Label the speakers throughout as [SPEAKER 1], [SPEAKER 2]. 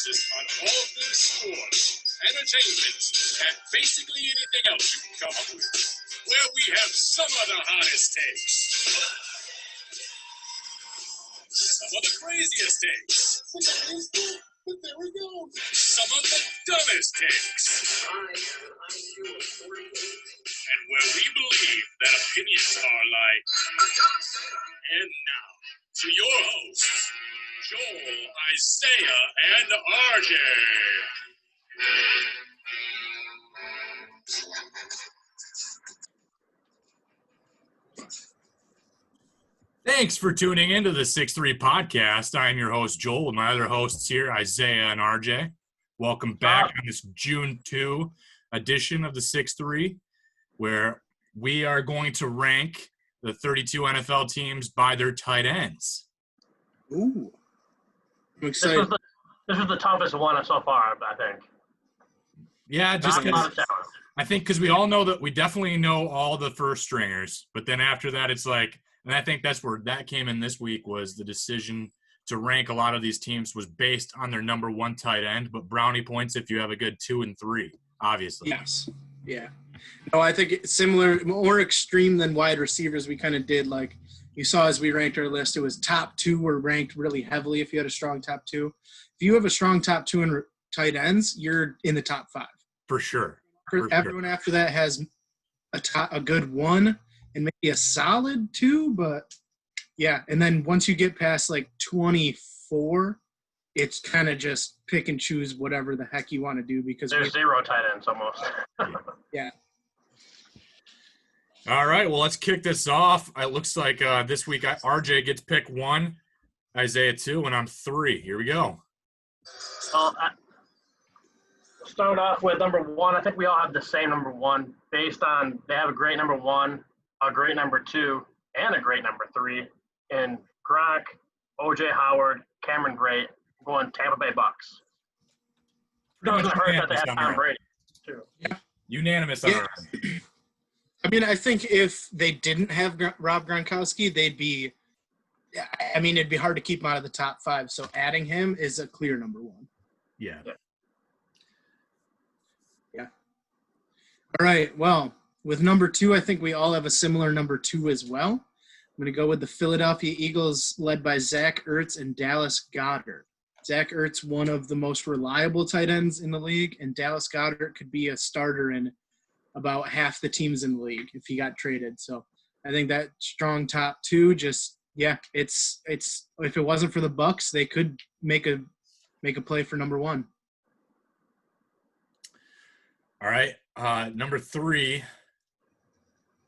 [SPEAKER 1] analysis on all things sports, entertainment, and basically anything else you can come up with. Where we have some of the hottest takes, some of the craziest takes, but there we go, some of the dumbest takes, and where we believe that opinions are like. And now, to your hosts, Joel, Isaiah, and RJ.
[SPEAKER 2] Thanks for tuning into the 6Three podcast. I'm your host, Joel, with my other hosts here, Isaiah and RJ. Welcome back on this June 2 edition of the 6Three, where we are going to rank the 32 NFL teams by their tight ends.
[SPEAKER 3] Ooh. I'm excited.
[SPEAKER 4] This was the toughest one so far, I think.
[SPEAKER 2] Yeah, just because we all know that we definitely know all the first stringers, but then after that it's like, and I think that's where that came in this week, was the decision to rank a lot of these teams was based on their number one tight end, but brownie points if you have a good 2 and 3, obviously.
[SPEAKER 3] Yes. Yeah. No, I think it's similar, more extreme than wide receivers. We kind of did, like you saw as we ranked our list, it was top 2 were ranked really heavily if you had a strong top 2. If you have a strong top 2 in tight ends, you're in the top 5.
[SPEAKER 2] For sure.
[SPEAKER 3] Everyone after that has a good 1 and maybe a solid 2, but yeah. And then once you get past like 24, it's kind of just pick and choose whatever the heck you want to do, because
[SPEAKER 4] there's 0 tight ends almost.
[SPEAKER 3] Yeah.
[SPEAKER 2] All right, well, let's kick this off. It looks like this week RJ gets pick 1, Isaiah 2, and I'm 3. Here we go.
[SPEAKER 4] Well, start off with number 1. I think we all have the same number 1 based on they have a great number 1, a great number 2, and a great number 3 in Gronk, O.J. Howard, Cameron Brate, going Tampa Bay Bucks. Doesn't hurt that they have Tom Brady, too.
[SPEAKER 3] Yeah.
[SPEAKER 2] Unanimous on our end.
[SPEAKER 3] I mean, I think if they didn't have Rob Gronkowski, they'd be – I mean, it'd be hard to keep him out of the top 5. So adding him is a clear number 1.
[SPEAKER 2] Yeah.
[SPEAKER 3] All right, well, with number 2, I think we all have a similar number 2 as well. I'm going to go with the Philadelphia Eagles, led by Zach Ertz and Dallas Goedert. Zach Ertz, one of the most reliable tight ends in the league, and Dallas Goedert could be a starter in about half the teams in the league if he got traded. So I think that strong top 2, just it's if it wasn't for the Bucks, they could make a play for number 1.
[SPEAKER 2] All right, number 3.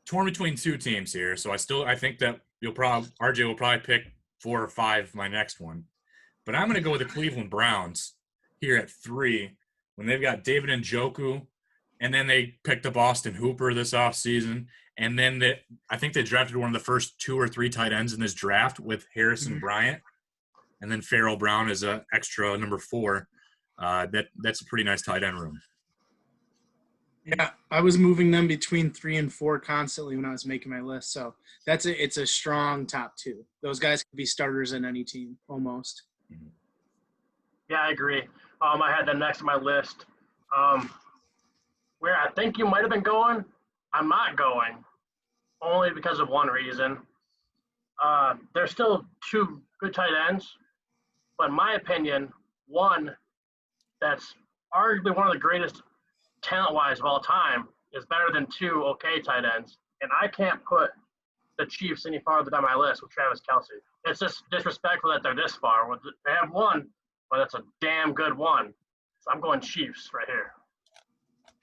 [SPEAKER 2] Torn between 2 teams here, so I think that RJ will probably pick 4 or 5 my next one, but I'm going to go with the Cleveland Browns here at 3 when they've got David Njoku, and then they picked up Austin Hooper this offseason, and then I think they drafted one of the first 2 or 3 tight ends in this draft with Harrison Bryant, and then Farrell Brown is an extra number 4. That's a pretty nice tight end room.
[SPEAKER 3] Yeah, I was moving them between 3 and 4 constantly when I was making my list. So it's a strong top 2. Those guys could be starters in any team almost.
[SPEAKER 4] Yeah, I agree. I had them next to my list. Where I think you might have been going, I'm not going, only because of one reason. There's still 2 good tight ends, but in my opinion, one that's arguably one of the greatest talent-wise of all time is better than 2 okay tight ends, and I can't put the Chiefs any farther down my list with Travis Kelce. It's just disrespectful that they're this far. They have 1, but it's a damn good 1. So I'm going Chiefs right here.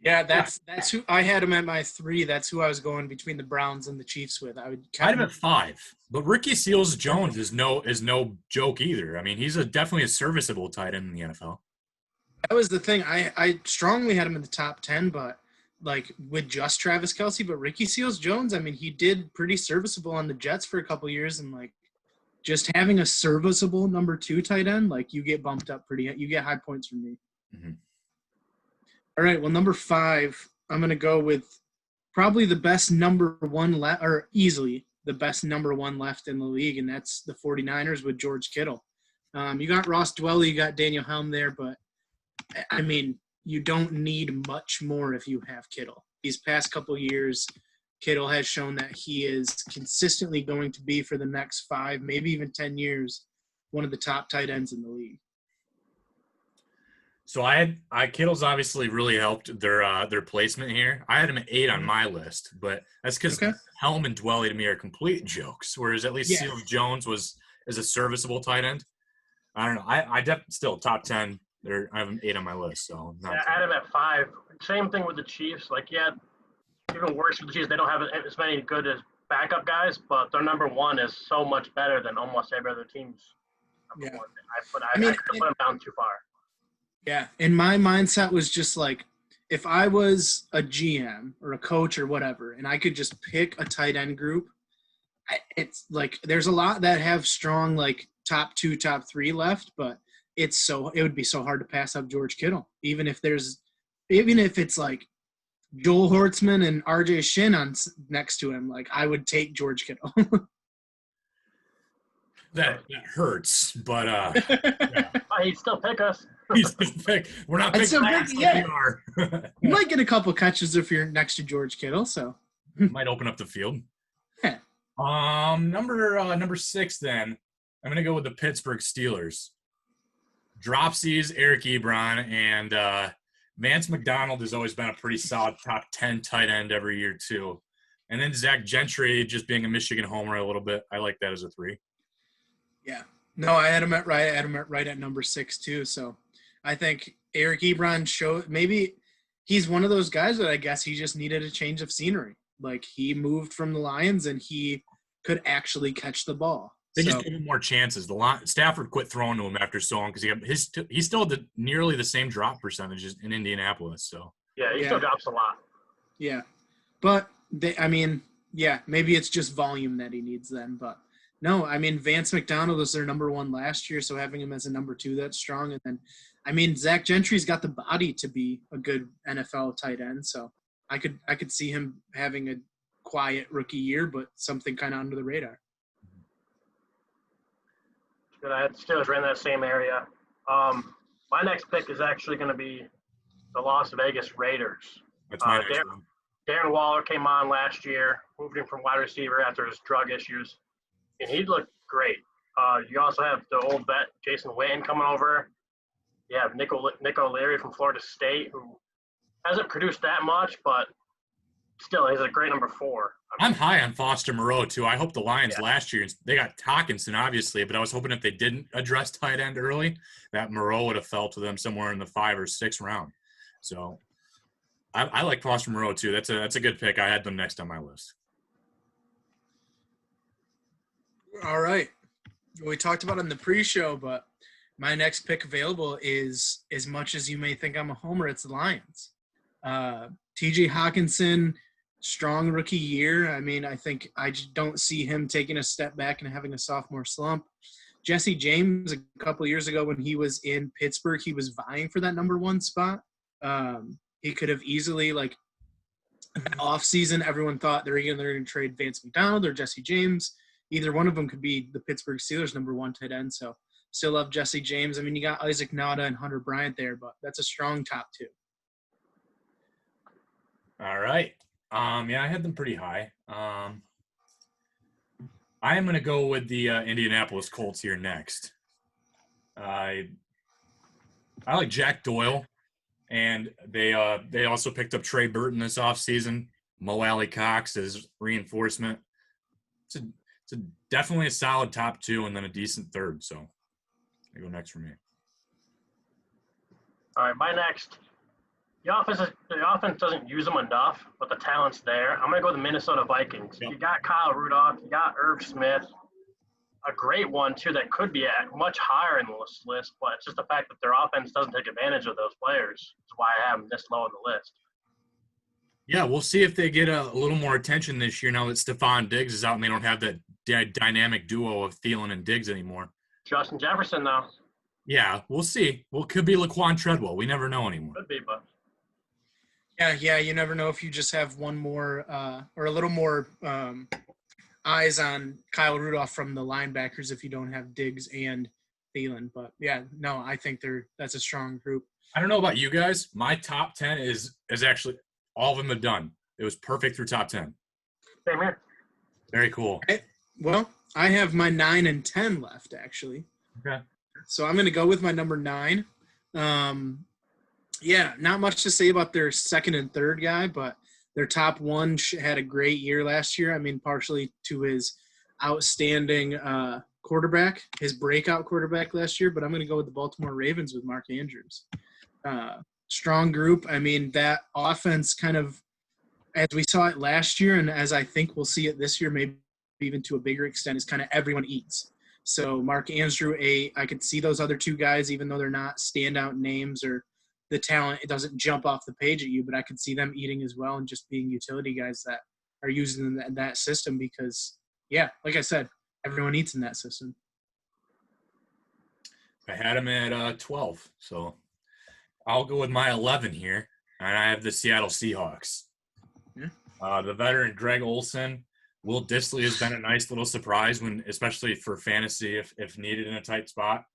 [SPEAKER 3] Yeah, that's who I had him at my 3. That's who I was going between the Browns and the Chiefs with. I
[SPEAKER 2] had him at 5, but Ricky Seals-Jones is no joke either. I mean, he's definitely a serviceable tight end in the NFL.
[SPEAKER 3] That was the thing. I strongly had him in the top 10, but like with just Travis Kelce, but Ricky Seals-Jones, I mean, he did pretty serviceable on the Jets for a couple of years, and like just having a serviceable number 2 tight end, like you get bumped up you get high points from me.
[SPEAKER 2] Mm-hmm.
[SPEAKER 3] All right, well, number 5, I'm going to go with probably the best number 1 left, or easily the best number 1 left in the league, and that's the 49ers with George Kittle. You got Ross Dwelly, you got Daniel Helm there, but I mean, you don't need much more if you have Kittle. These past couple years, Kittle has shown that he is consistently going to be for the next 5, maybe even 10 years, one of the top tight ends in the league.
[SPEAKER 2] So Kittle's obviously really helped their placement here. I had him at 8 on my list, but that's because Helm and Dwelly to me are complete jokes. Whereas at least Seals Jones is a serviceable tight end. I don't know. I still top 10. I have him 8 on my list, so not.
[SPEAKER 4] Yeah, I had him at 5. Same thing with the Chiefs. Like, yeah, even worse for the Chiefs. They don't have as many good as backup guys, but their number 1 is so much better than almost every other team's number 1. I couldn't put him down too far.
[SPEAKER 3] Yeah, and my mindset was just like, if I was a GM or a coach or whatever, and I could just pick a tight end group, it's like there's a lot that have strong like top 2, top 3 left, but it would be so hard to pass up George Kittle, even if it's like Joel Hortzman and RJ Shin next to him. Like I would take George Kittle.
[SPEAKER 2] That hurts, but
[SPEAKER 4] He'd still pick us.
[SPEAKER 2] We're not picking last like we are.
[SPEAKER 3] You might get a couple catches if you're next to George Kittle, so
[SPEAKER 2] might open up the field.
[SPEAKER 3] Yeah.
[SPEAKER 2] Number 6 then. I'm gonna go with the Pittsburgh Steelers. Dropsies, Eric Ebron, and Vance McDonald has always been a pretty solid top 10 tight end every year too. And then Zach Gentry just being a Michigan homer a little bit. I like that as a 3.
[SPEAKER 3] Yeah. No, I had him at right at number 6 too. So I think Eric Ebron maybe he's one of those guys that I guess he just needed a change of scenery. Like he moved from the Lions and he could actually catch the ball.
[SPEAKER 2] They just gave him more chances. Stafford quit throwing to him after so long because he still had nearly the same drop percentages in Indianapolis. So
[SPEAKER 4] yeah, he still drops a lot.
[SPEAKER 3] Yeah, but maybe it's just volume that he needs then. But no, I mean Vance McDonald was their number 1 last year, so having him as a number 2 that's strong. And then, I mean Zach Gentry's got the body to be a good NFL tight end, so I could see him having a quiet rookie year, but something kind of under the radar.
[SPEAKER 4] Good. I had Steelers right in that same area. My next pick is actually going to be the Las Vegas Raiders.
[SPEAKER 2] That's my next one.
[SPEAKER 4] Darren Waller came on last year, moved him from wide receiver after his drug issues, and he looked great. You also have the old vet Jason Witten coming over. You have Nick O'Leary from Florida State, who hasn't produced that much, but still he's a great number 4.
[SPEAKER 2] I'm high on Foster Moreau, too. I hope the Lions last year, they got Hawkinson, obviously, but I was hoping if they didn't address tight end early, that Moreau would have fell to them somewhere in the 5 or 6 round. So I like Foster Moreau, too. That's a good pick. I had them next on my list.
[SPEAKER 3] All right. We talked about it in the pre-show, but my next pick available is, as much as you may think I'm a homer, it's the Lions. TJ Hawkinson, strong rookie year. I mean, I just don't see him taking a step back and having a sophomore slump. Jesse James, a couple years ago when he was in Pittsburgh, he was vying for that number 1 spot. He could have easily, like, off season, everyone thought they're going to trade Vance McDonald or Jesse James. Either one of them could be the Pittsburgh Steelers' number 1 tight end. So still love Jesse James. I mean, you got Isaac Nauta and Hunter Bryant there, but that's a strong top 2.
[SPEAKER 2] All right. I had them pretty high. I am going to go with the Indianapolis Colts here next. I like Jack Doyle, and they also picked up Trey Burton this offseason. Mo Alley Cox as reinforcement. It's definitely a solid top 2 and then a decent 3rd. So I go next for me.
[SPEAKER 4] All right, my next. The offense doesn't use them enough, but the talent's there. I'm going to go with the Minnesota Vikings.
[SPEAKER 2] Yep.
[SPEAKER 4] You got Kyle Rudolph. You got Irv Smith. A great one, too, that could be at much higher in this list, but it's just the fact that their offense doesn't take advantage of those players. That's why I have them this low on the list.
[SPEAKER 2] Yeah, we'll see if they get a little more attention this year now that Stephon Diggs is out and they don't have that dynamic duo of Thielen and Diggs anymore.
[SPEAKER 4] Justin Jefferson, though.
[SPEAKER 2] Yeah, we'll see. Well, it could be Laquan Treadwell. We never know anymore.
[SPEAKER 4] Could be, but.
[SPEAKER 3] Yeah, you never know if you just have one more or a little more eyes on Kyle Rudolph from the linebackers if you don't have Diggs and Thielen. But yeah, no, I think that's a strong group.
[SPEAKER 2] I don't know about you guys. My top 10 is actually all of them have done. It was perfect through top 10.
[SPEAKER 4] Same here.
[SPEAKER 2] Very cool.
[SPEAKER 3] Well, I have my 9 and 10 left, actually.
[SPEAKER 2] Okay.
[SPEAKER 3] So I'm going to go with my number 9. Yeah, not much to say about their second and third guy, but their top one had a great year last year. I mean, partially to his outstanding quarterback, his breakout quarterback last year, but I'm going to go with the Baltimore Ravens with Mark Andrews. Strong group. I mean, that offense kind of, as we saw it last year, and as I think we'll see it this year, maybe even to a bigger extent, is kind of everyone eats. So Mark Andrews, I could see those other two guys, even though they're not standout names or the talent, it doesn't jump off the page at you, but I could see them eating as well and just being utility guys that are using that system because, yeah, like I said, everyone eats in that system.
[SPEAKER 2] I had him at 12, so I'll go with my 11 here, and I have the Seattle Seahawks.
[SPEAKER 3] Yeah.
[SPEAKER 2] The veteran Greg Olsen, Will Dissly has been a nice little surprise especially for fantasy if needed in a tight spot.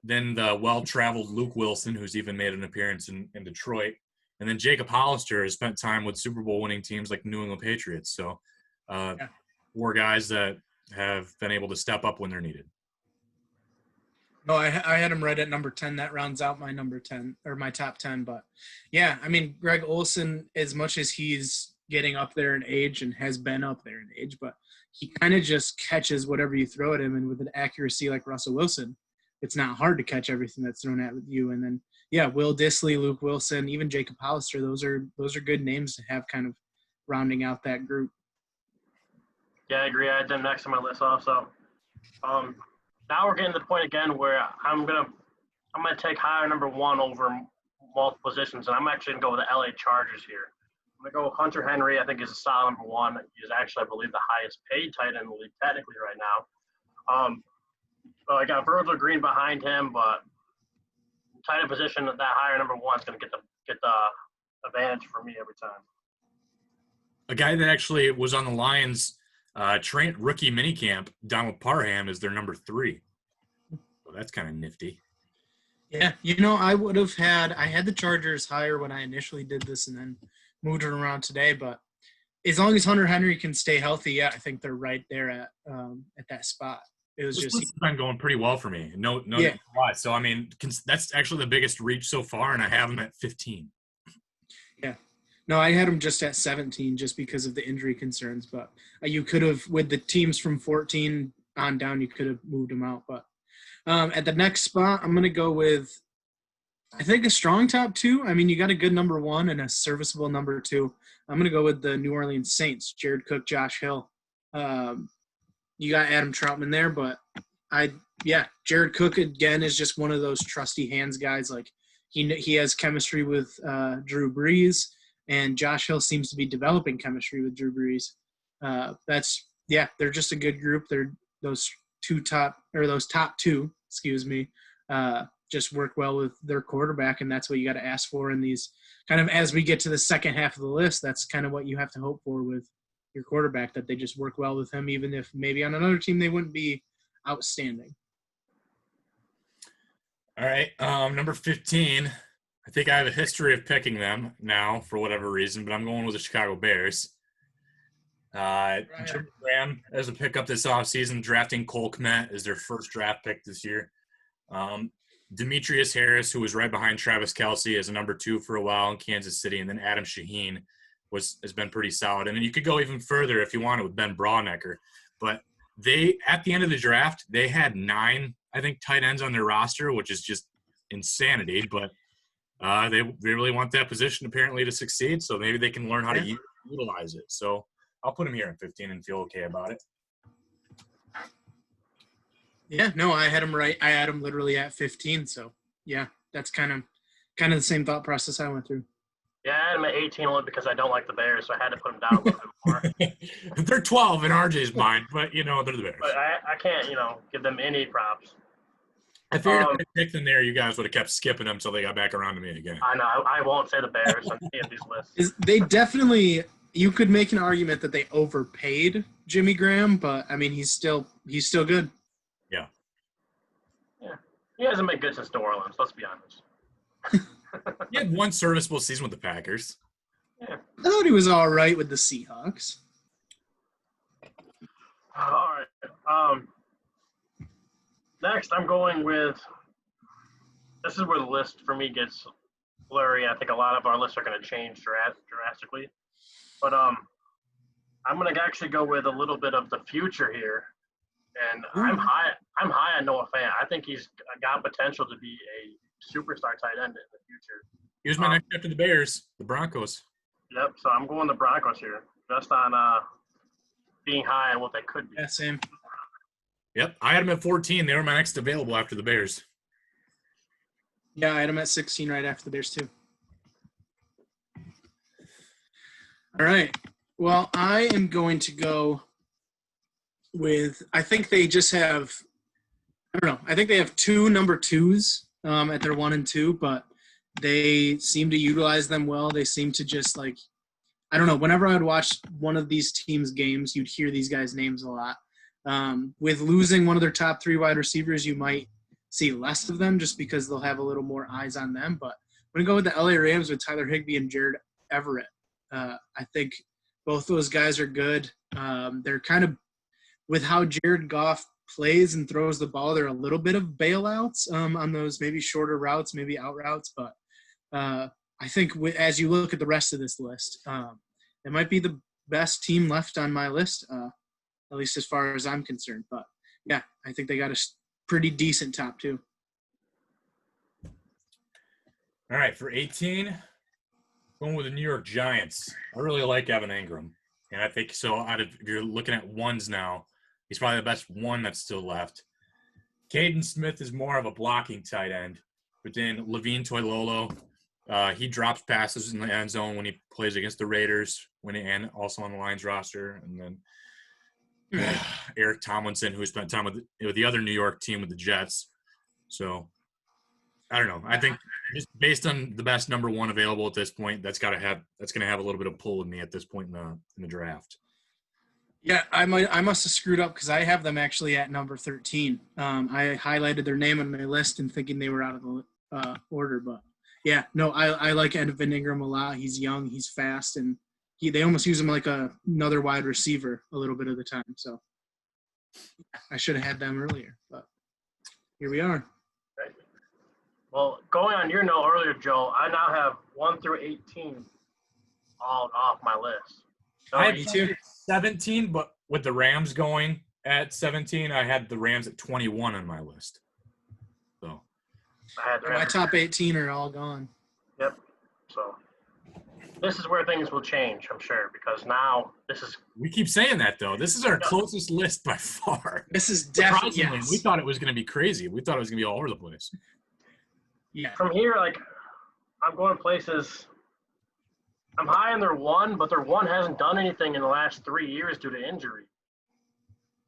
[SPEAKER 2] Then the well-traveled Luke Wilson, who's even made an appearance in Detroit. And then Jacob Hollister has spent time with Super Bowl winning teams like New England Patriots. So 4 guys that have been able to step up when they're needed.
[SPEAKER 3] No, I had him right at number 10. That rounds out my number 10 or my top 10. But yeah, I mean, Greg Olsen, as much as he's getting up there in age and has been up there in age, but he kind of just catches whatever you throw at him. And with an accuracy like Russell Wilson, it's not hard to catch everything that's thrown at you. And then, yeah, Will Dissly, Luke Wilson, even Jacob Hollister, those are good names to have kind of rounding out that group.
[SPEAKER 4] Yeah, I agree. I had them next on my list also. Now we're getting to the point again where I'm gonna take higher number 1 over multiple positions, and I'm actually gonna go with the LA Chargers here. I'm gonna go with Hunter Henry. I think is a solid number 1. He's actually, I believe, the highest paid tight end in the league technically right now. So I got Virgil Green behind him, but tight end position, that higher number 1 is going to get the advantage for me every time.
[SPEAKER 2] A guy that actually was on the Lions rookie minicamp, Donald Parham, is their number 3. So that's kind of nifty.
[SPEAKER 3] Yeah, I had the Chargers higher when I initially did this and then moved it around today, but as long as Hunter Henry can stay healthy, yeah, I think they're right there at that spot. It was
[SPEAKER 2] this has been going pretty well for me. No, yeah. So I mean, that's actually the biggest reach so far, and I have him at 15.
[SPEAKER 3] Yeah, no, I had him just at 17, just because of the injury concerns. But you could have, with the teams from 14 on down, you could have moved him out. But at the next spot, I'm going to go with, I think, a strong top 2. I mean, you got a good number 1 and a serviceable number 2. I'm going to go with the New Orleans Saints, Jared Cook, Josh Hill. You got Adam Troutman there, but Jared Cook again is just one of those trusty hands guys. Like he has chemistry with Drew Brees, and Josh Hill seems to be developing chemistry with Drew Brees. They're just a good group. They're those top two, just work well with their quarterback, and that's what you got to ask for in these kind of, as we get to the second half of the list. That's kind of what you have to hope for with your quarterback, that they just work well with him, even if maybe on another team they wouldn't be outstanding.
[SPEAKER 2] All right, number 15. I think I have a history of picking them now for whatever reason, but I'm going with the Chicago Bears. Jim Graham as a pickup this offseason, drafting Cole Kmet as their first draft pick this year. Demetrius Harris, who was right behind Travis Kelce as a number 2 for a while in Kansas City, and then Adam Shaheen has been pretty solid. And then you could go even further if you wanted with Ben Braunecker. But at the end of the draft, they had 9, I think, tight ends on their roster, which is just insanity. But they really want that position apparently to succeed, so maybe they can learn how to utilize it. So I'll put him here at 15 and feel okay about it.
[SPEAKER 3] Yeah, no, I had him right. I had him literally at 15. So yeah, that's kind of the same thought process I went through.
[SPEAKER 4] Yeah, I had him at 18 only because I don't like the Bears, so I had to put him down a little bit more.
[SPEAKER 2] They're 12 in RJ's mind, but, they're the Bears.
[SPEAKER 4] But I can't, give them any props.
[SPEAKER 2] I figured if I picked them there, you guys would have kept skipping them until they got back around to me again.
[SPEAKER 4] I know. I won't say the Bears on any of these lists.
[SPEAKER 3] They definitely – you could make an argument that they overpaid Jimmy Graham, but, I mean, he's still good.
[SPEAKER 2] Yeah.
[SPEAKER 4] He hasn't been good since New Orleans, let's be honest.
[SPEAKER 2] He had one serviceable season with the Packers.
[SPEAKER 4] Yeah.
[SPEAKER 3] I thought he was all right with the Seahawks.
[SPEAKER 4] All right. Next, I'm going with – this is where the list for me gets blurry. I think a lot of our lists are going to change drastically. But I'm going to actually go with a little bit of the future here. And I'm high on Noah Fant. I think he's got potential to be a superstar tight end in the future.
[SPEAKER 2] Here's my next after the Bears, the Broncos.
[SPEAKER 4] Yep, so I'm going the Broncos here, just on being high on what they could be.
[SPEAKER 3] Yeah, same.
[SPEAKER 2] Yep, I had them at 14. They were my next available after the Bears.
[SPEAKER 3] Yeah, I had him at 16 right after the Bears, too. All right. Well, I am going to go with – I think they just have – I don't know. I think they have two number twos at their 1 and 2, but they seem to utilize them well. They seem to just, like – I don't know. Whenever I would watch one of these teams' games, you'd hear these guys' names a lot. With losing one of their top 3 wide receivers, you might see less of them just because they'll have a little more eyes on them. But I'm going to go with the LA Rams with Tyler Higbee and Jared Everett. I think both those guys are good. They're kind of – with how Jared Goff plays and throws the ball, they're a little bit of bailouts on those maybe shorter routes, maybe out routes. But I think as you look at the rest of this list, it might be the best team left on my list, at least as far as I'm concerned. But, yeah, I think they got a pretty decent top 2.
[SPEAKER 2] All right, for 18, going with the New York Giants. I really like Evan Ingram. And I think so if you're looking at ones now, he's probably the best one that's still left. Caden Smith is more of a blocking tight end. But then Levine Toilolo, he drops passes in the end zone when he plays against the Raiders, and also on the Lions roster. And then Eric Tomlinson, who spent time with the other New York team with the Jets. So I don't know. I think just based on the best number 1 available at this point, that's going to have a little bit of pull with me at this point in the draft.
[SPEAKER 3] Yeah, I must have screwed up because I have them actually at number 13. I highlighted their name on my list and thinking they were out of the order, but yeah, no, I like Evan Ingram a lot. He's young, he's fast, and they almost use him like another wide receiver a little bit of the time. So I should have had them earlier, but here we are.
[SPEAKER 4] Right. Well, going on your note earlier, Joe, I now have 1 through 18 all off my list. So
[SPEAKER 2] I had 17, but with the Rams going at 17, I had the Rams at 21 on my list. So
[SPEAKER 3] my top 18 are all gone.
[SPEAKER 4] Yep. So this is where things will change, I'm sure, because now this is.
[SPEAKER 2] We keep saying that though. This is our closest list by far.
[SPEAKER 3] This is definitely.
[SPEAKER 2] Yes. We thought it was going to be crazy. We thought it was going to be all over the place.
[SPEAKER 3] Yeah.
[SPEAKER 4] From here, I'm going places. I'm high on their 1, but their 1 hasn't done anything in the last 3 years due to injury.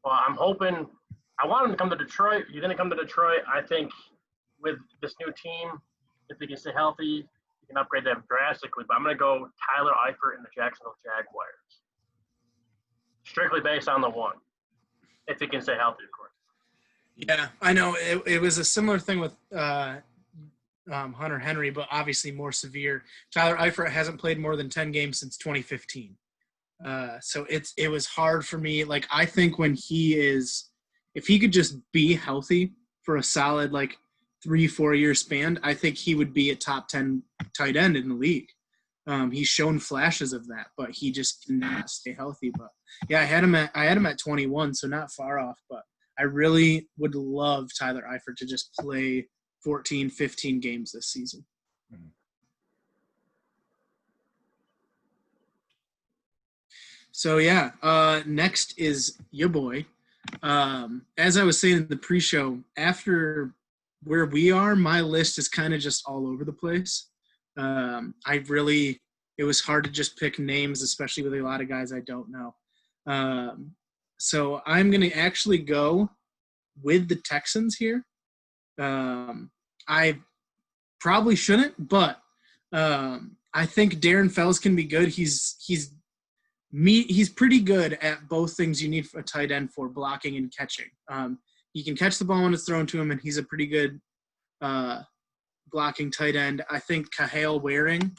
[SPEAKER 4] Well, I'm hoping – I want him to come to Detroit. He's going to come to Detroit. I think with this new team, if they can stay healthy, you can upgrade them drastically. But I'm going to go Tyler Eifert and the Jacksonville Jaguars. Strictly based on the 1, if he can stay healthy, of course.
[SPEAKER 3] Yeah, I know. It was a similar thing with Hunter Henry, but obviously more severe. Tyler Eifert hasn't played more than 10 games since 2015. So it was hard for me. Like, I think if he could just be healthy for a solid, 3-4 year span, I think he would be a top 10 tight end in the league. He's shown flashes of that, but he just cannot stay healthy. But yeah, I had him at 21, so not far off, but I really would love Tyler Eifert to just play 14, 15 games this season. So, yeah, next is your boy. As I was saying in the pre-show, after where we are, my list is kind of just all over the place. It was hard to just pick names, especially with a lot of guys I don't know. So I'm going to actually go with the Texans here. I probably shouldn't, but I think Darren Fells can be good. He's pretty good at both things you need a tight end for, blocking and catching. He can catch the ball when it's thrown to him, and he's a pretty good blocking tight end. I think Kahale Waring.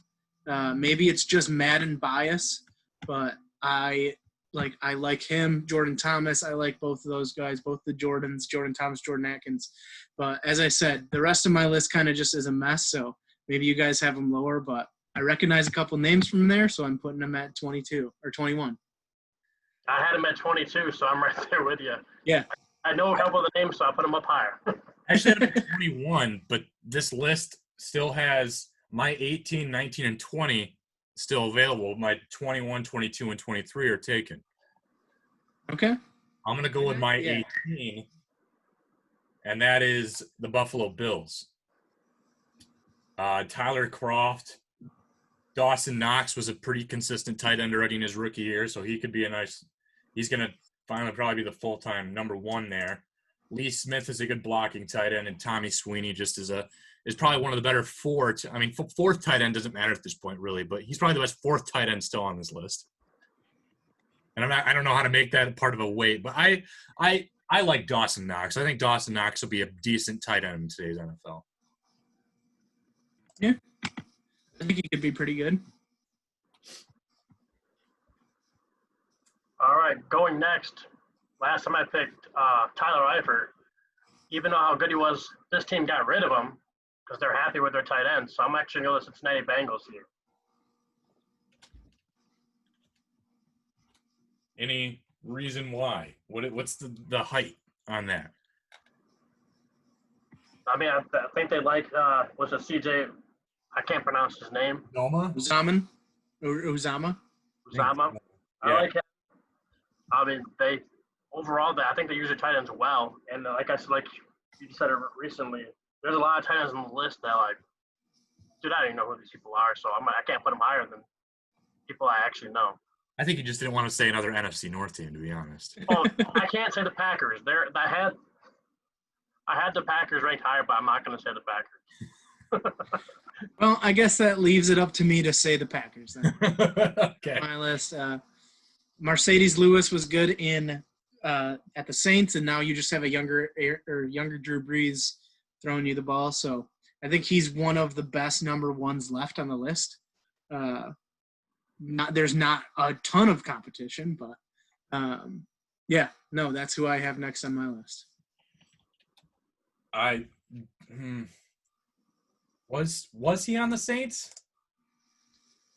[SPEAKER 3] Maybe it's just Madden bias, but I like him. Jordan Thomas. I like both of those guys, both the Jordans, Jordan Thomas, Jordan Atkins. But as I said, the rest of my list kind of just is a mess. So maybe you guys have them lower, but I recognize a couple names from there, so I'm putting them at 22 or 21.
[SPEAKER 4] I had him at 22, so I'm right there with you.
[SPEAKER 3] Yeah.
[SPEAKER 4] I know a couple of the names, so I put them up higher.
[SPEAKER 2] I actually had him at 21, but this list still has my 18, 19, and 20 still available. My 21, 22, and 23 are taken.
[SPEAKER 3] Okay.
[SPEAKER 2] I'm going to go with my 18, and that is the Buffalo Bills. Tyler Kroft. Dawson Knox was a pretty consistent tight end already in his rookie year, so he could be he's going to finally probably be the full-time number one there. Lee Smith is a good blocking tight end, and Tommy Sweeney just is probably one of the better fourth tight end doesn't matter at this point really, but he's probably the best fourth tight end still on this list. And I don't know how to make that part of a weight, but I like Dawson Knox. I think Dawson Knox will be a decent tight end in today's NFL.
[SPEAKER 3] Yeah. I think he could be pretty good.
[SPEAKER 4] All right, going next. Last time I picked Tyler Eifert. Even though how good he was, this team got rid of him because they're happy with their tight end. So I'm actually going to go to Cincinnati Bengals here.
[SPEAKER 2] Any reason why? What's the height on that?
[SPEAKER 4] I mean, I think they like was it CJ? I can't pronounce his name.
[SPEAKER 3] Uzama.
[SPEAKER 4] I like him. I mean, I think they use their tight ends well. And like I said, like you said it recently, there's a lot of tight ends on the list that dude, I don't even know who these people are. So I can't put them higher than people I actually know.
[SPEAKER 2] I think you just didn't want to say another NFC North team, to be honest.
[SPEAKER 4] Oh, I can't say the Packers. I had the Packers ranked higher, but I'm not going to say the Packers.
[SPEAKER 3] Well, I guess that leaves it up to me to say the Packers then.
[SPEAKER 2] Okay.
[SPEAKER 3] My list. Mercedes Lewis was good at the Saints, and now you just have a younger Drew Brees throwing you the ball. So I think he's one of the best number ones left on the list. There's not a ton of competition, but that's who I have next on my list.
[SPEAKER 2] Was he on the Saints?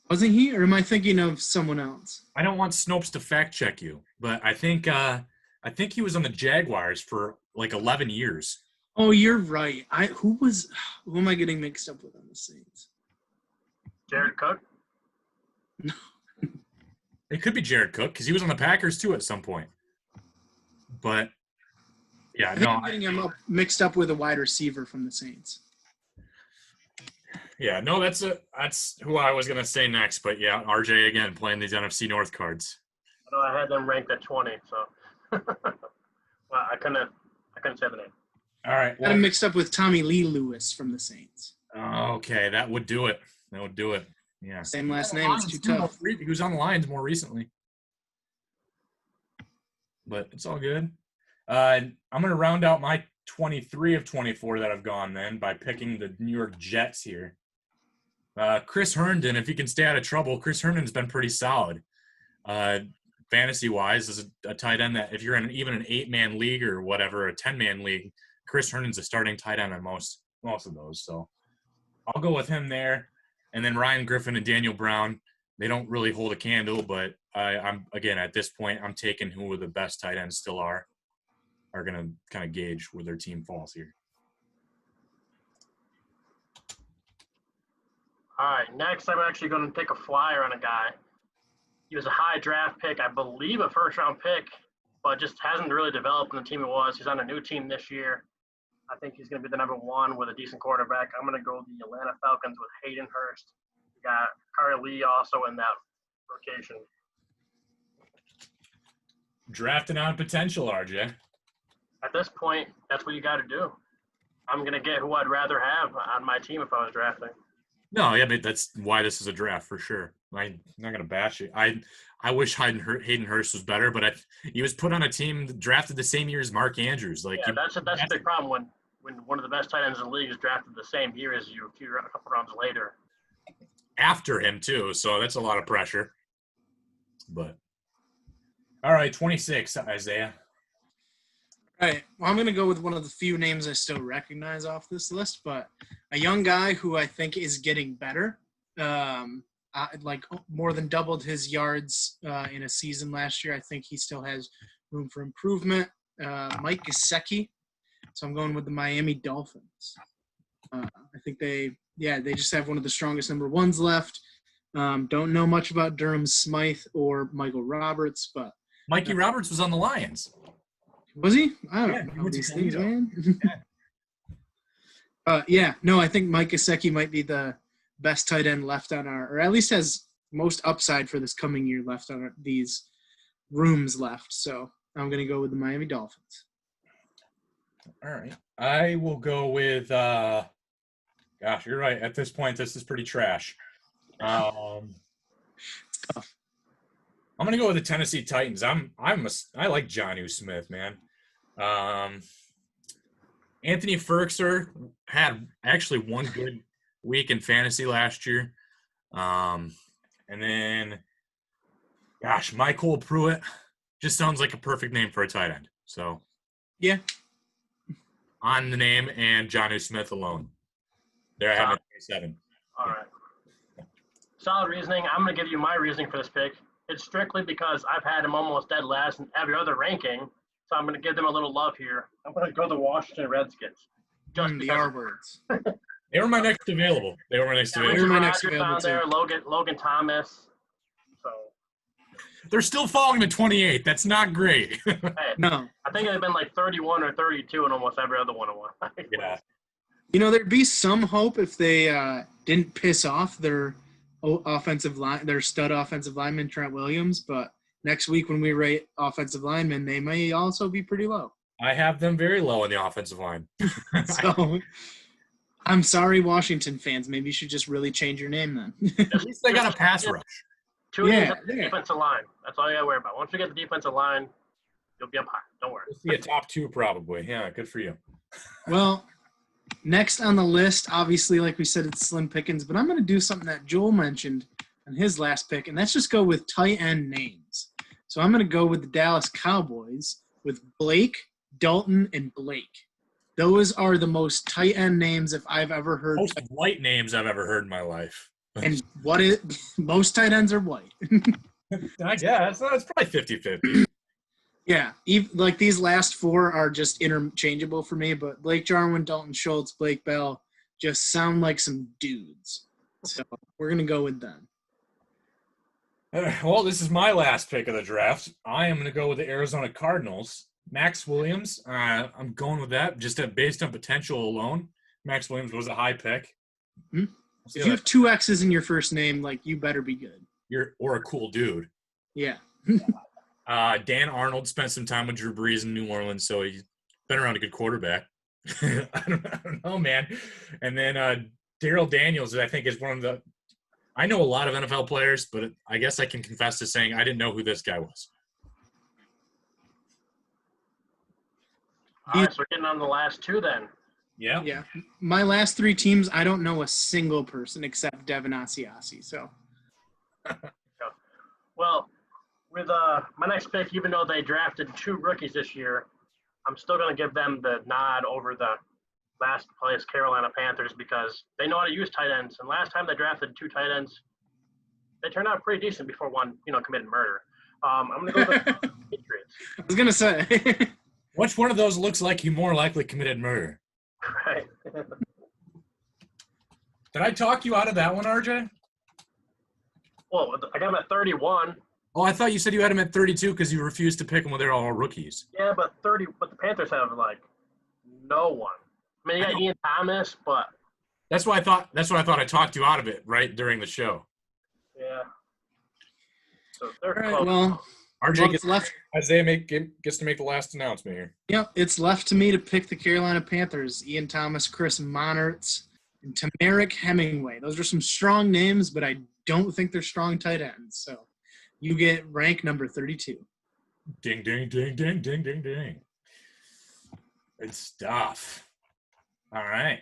[SPEAKER 3] Wasn't he, or am I thinking of someone else?
[SPEAKER 2] I don't want Snopes to fact check you, but I think he was on the Jaguars for like 11 years.
[SPEAKER 3] Oh, you're right. Who am I getting mixed up with on the Saints?
[SPEAKER 4] Jared Cook?
[SPEAKER 3] No.
[SPEAKER 2] It could be Jared Cook because he was on the Packers too at some point. But yeah,
[SPEAKER 3] I'm getting him mixed up with a wide receiver from the Saints.
[SPEAKER 2] Yeah, no, that's who I was gonna say next. But yeah, RJ again playing these NFC North cards.
[SPEAKER 4] No, I had them ranked at 20, so well, I couldn't say the name.
[SPEAKER 2] All right,
[SPEAKER 3] Got him mixed up with Tommy Lee Lewis from the Saints.
[SPEAKER 2] Okay, that would do it. Yeah.
[SPEAKER 3] Same last name. It's too tough.
[SPEAKER 2] He was on the Lions more recently. But it's all good. I'm going to round out my 23 of 24 that I've gone then by picking the New York Jets here. Chris Herndon, if he can stay out of trouble, Chris Herndon's been pretty solid. Fantasy-wise, is a tight end that if you're in even an 8-man league or whatever, a 10-man league, Chris Herndon's a starting tight end on most of those. So I'll go with him there. And then Ryan Griffin and Daniel Brown, they don't really hold a candle, but I'm again at this point I'm taking who the best tight ends still are going to kind of gauge where their team falls here.
[SPEAKER 4] All right, next I'm actually going to take a flyer on a guy. He was a high draft pick, I believe a first-round pick, but just hasn't really developed in the team he was. He's on a new team this year. I think he's going to be the number one with a decent quarterback. I'm going to go the Atlanta Falcons with Hayden Hurst. We got Carly Lee also in that rotation.
[SPEAKER 2] Drafting on potential, RJ.
[SPEAKER 4] At this point, that's what you got to do. I'm going to get who I'd rather have on my team if I was drafting.
[SPEAKER 2] No, yeah, but that's why this is a draft for sure. I'm not going to bash it. I wish Hayden Hurst was better, but he was put on a team drafted the same year as Mark Andrews.
[SPEAKER 4] That's a big problem. when one of the best tight ends in the league is drafted the same year as you, a couple rounds later.
[SPEAKER 2] After him, too, so that's a lot of pressure. But, all right, 26, Isaiah.
[SPEAKER 3] All right. Well, I'm going to go with one of the few names I still recognize off this list, but a young guy who I think is getting better. Like more than doubled his yards in a season last year. I think he still has room for improvement. Mike Gesicki. So I'm going with the Miami Dolphins. I think they just have one of the strongest number ones left. Don't know much about Durham Smythe or Michael Roberts, but
[SPEAKER 2] Mikey Roberts was on the Lions.
[SPEAKER 3] was he? I don't know these things, man. I think Mike Gesicki might be the best tight end left on or at least has most upside for this coming year left on these rooms left. So I'm going to go with the Miami Dolphins.
[SPEAKER 2] All right. I will go with, gosh, you're right. At this point, this is pretty trash. I'm going to go with the Tennessee Titans. I like Jonnu Smith, man. Anthony Ferguson had actually one good week in fantasy last year. And then, gosh, Michael Pruitt just sounds like a perfect name for a tight end. So,
[SPEAKER 3] yeah,
[SPEAKER 2] on the name and Jonnu Smith alone. There I have it, 27.
[SPEAKER 4] All right. Solid reasoning. I'm going to give you my reasoning for this pick. It's strictly because I've had him almost dead last in every other ranking, so I'm going to give them a little love here. I'm going to go the Washington Redskins. Just
[SPEAKER 3] the R words.
[SPEAKER 2] They were my next available.
[SPEAKER 4] Richard Rodgers down there, Logan Thomas. So
[SPEAKER 2] they're still falling to 28. That's not great.
[SPEAKER 4] hey,
[SPEAKER 3] No.
[SPEAKER 4] I think they've been like 31 or 32 in almost every other one.
[SPEAKER 2] Yeah.
[SPEAKER 3] You know, there'd be some hope if they didn't piss off their offensive line, their stud offensive lineman Trent Williams, but next week when we rate offensive linemen, they may also be pretty low.
[SPEAKER 2] I have them very low in the offensive line.
[SPEAKER 3] So I'm sorry, Washington fans. Maybe you should just really change your name then.
[SPEAKER 2] At least they got a pass rush.
[SPEAKER 4] Two years at the defensive line. That's all you got to worry about. Once you get the defensive line, you'll be up high. Don't worry.
[SPEAKER 2] We'll see a top two probably. Yeah, good for you.
[SPEAKER 3] Well, next on the list, obviously, like we said, it's slim pickings, but I'm going to do something that Joel mentioned on his last pick, and that's just go with tight end names. So I'm going to go with the Dallas Cowboys with Blake, Dalton, and Blake. Those are the most tight end names if I've ever heard.
[SPEAKER 2] Most white names I've ever heard in my life.
[SPEAKER 3] And most tight ends are white.
[SPEAKER 2] I guess. It's probably 50-50.
[SPEAKER 3] Yeah, like these last four are just interchangeable for me, but Blake Jarwin, Dalton Schultz, Blake Bell just sound like some dudes. So we're going to go with them.
[SPEAKER 2] Well, this is my last pick of the draft. I am going to go with the Arizona Cardinals. Max Williams, I'm going with that just based on potential alone. Max Williams was a high pick.
[SPEAKER 3] Mm-hmm. If you have two X's in your first name, like, you better be good.
[SPEAKER 2] Or a cool dude.
[SPEAKER 3] Yeah.
[SPEAKER 2] Dan Arnold spent some time with Drew Brees in New Orleans, so he's been around a good quarterback. I don't know, man. And then Darrell Daniels, I think, is one of the – I know a lot of NFL players, but I guess I can confess to saying I didn't know who this guy was.
[SPEAKER 4] All right, so we're getting on the last two then.
[SPEAKER 2] Yeah.
[SPEAKER 3] Yeah. My last three teams, I don't know a single person except Devin Asiasi. So.
[SPEAKER 4] Well, with my next pick, even though they drafted two rookies this year, I'm still going to give them the nod over the last place Carolina Panthers because they know how to use tight ends. And last time they drafted two tight ends, they turned out pretty decent before one, committed murder. I'm going to go with the Patriots.
[SPEAKER 3] I was going to say.
[SPEAKER 2] Which one of those looks like he more likely committed murder?
[SPEAKER 4] Right.
[SPEAKER 2] Did I talk you out of that one, RJ?
[SPEAKER 4] Well, I got him at 31.
[SPEAKER 2] Oh, I thought you said you had him at 32 because you refused to pick them when they're all rookies.
[SPEAKER 4] Yeah, but the Panthers have no one. I mean, you got Ian Thomas, but
[SPEAKER 2] that's why I thought I talked you out of it right during the show.
[SPEAKER 4] Yeah. So they're
[SPEAKER 3] all right,
[SPEAKER 4] close.
[SPEAKER 3] well,
[SPEAKER 2] RJ
[SPEAKER 3] it's left.
[SPEAKER 2] Isaiah gets to make the last announcement here.
[SPEAKER 3] Yep, it's left to me to pick the Carolina Panthers. Ian Thomas, Chris Monnerts, and Tamarick Hemingway. Those are some strong names, but I don't think they're strong tight ends. So you get rank number 32.
[SPEAKER 2] Ding, ding, ding, ding, ding, ding, ding. Good stuff. All right.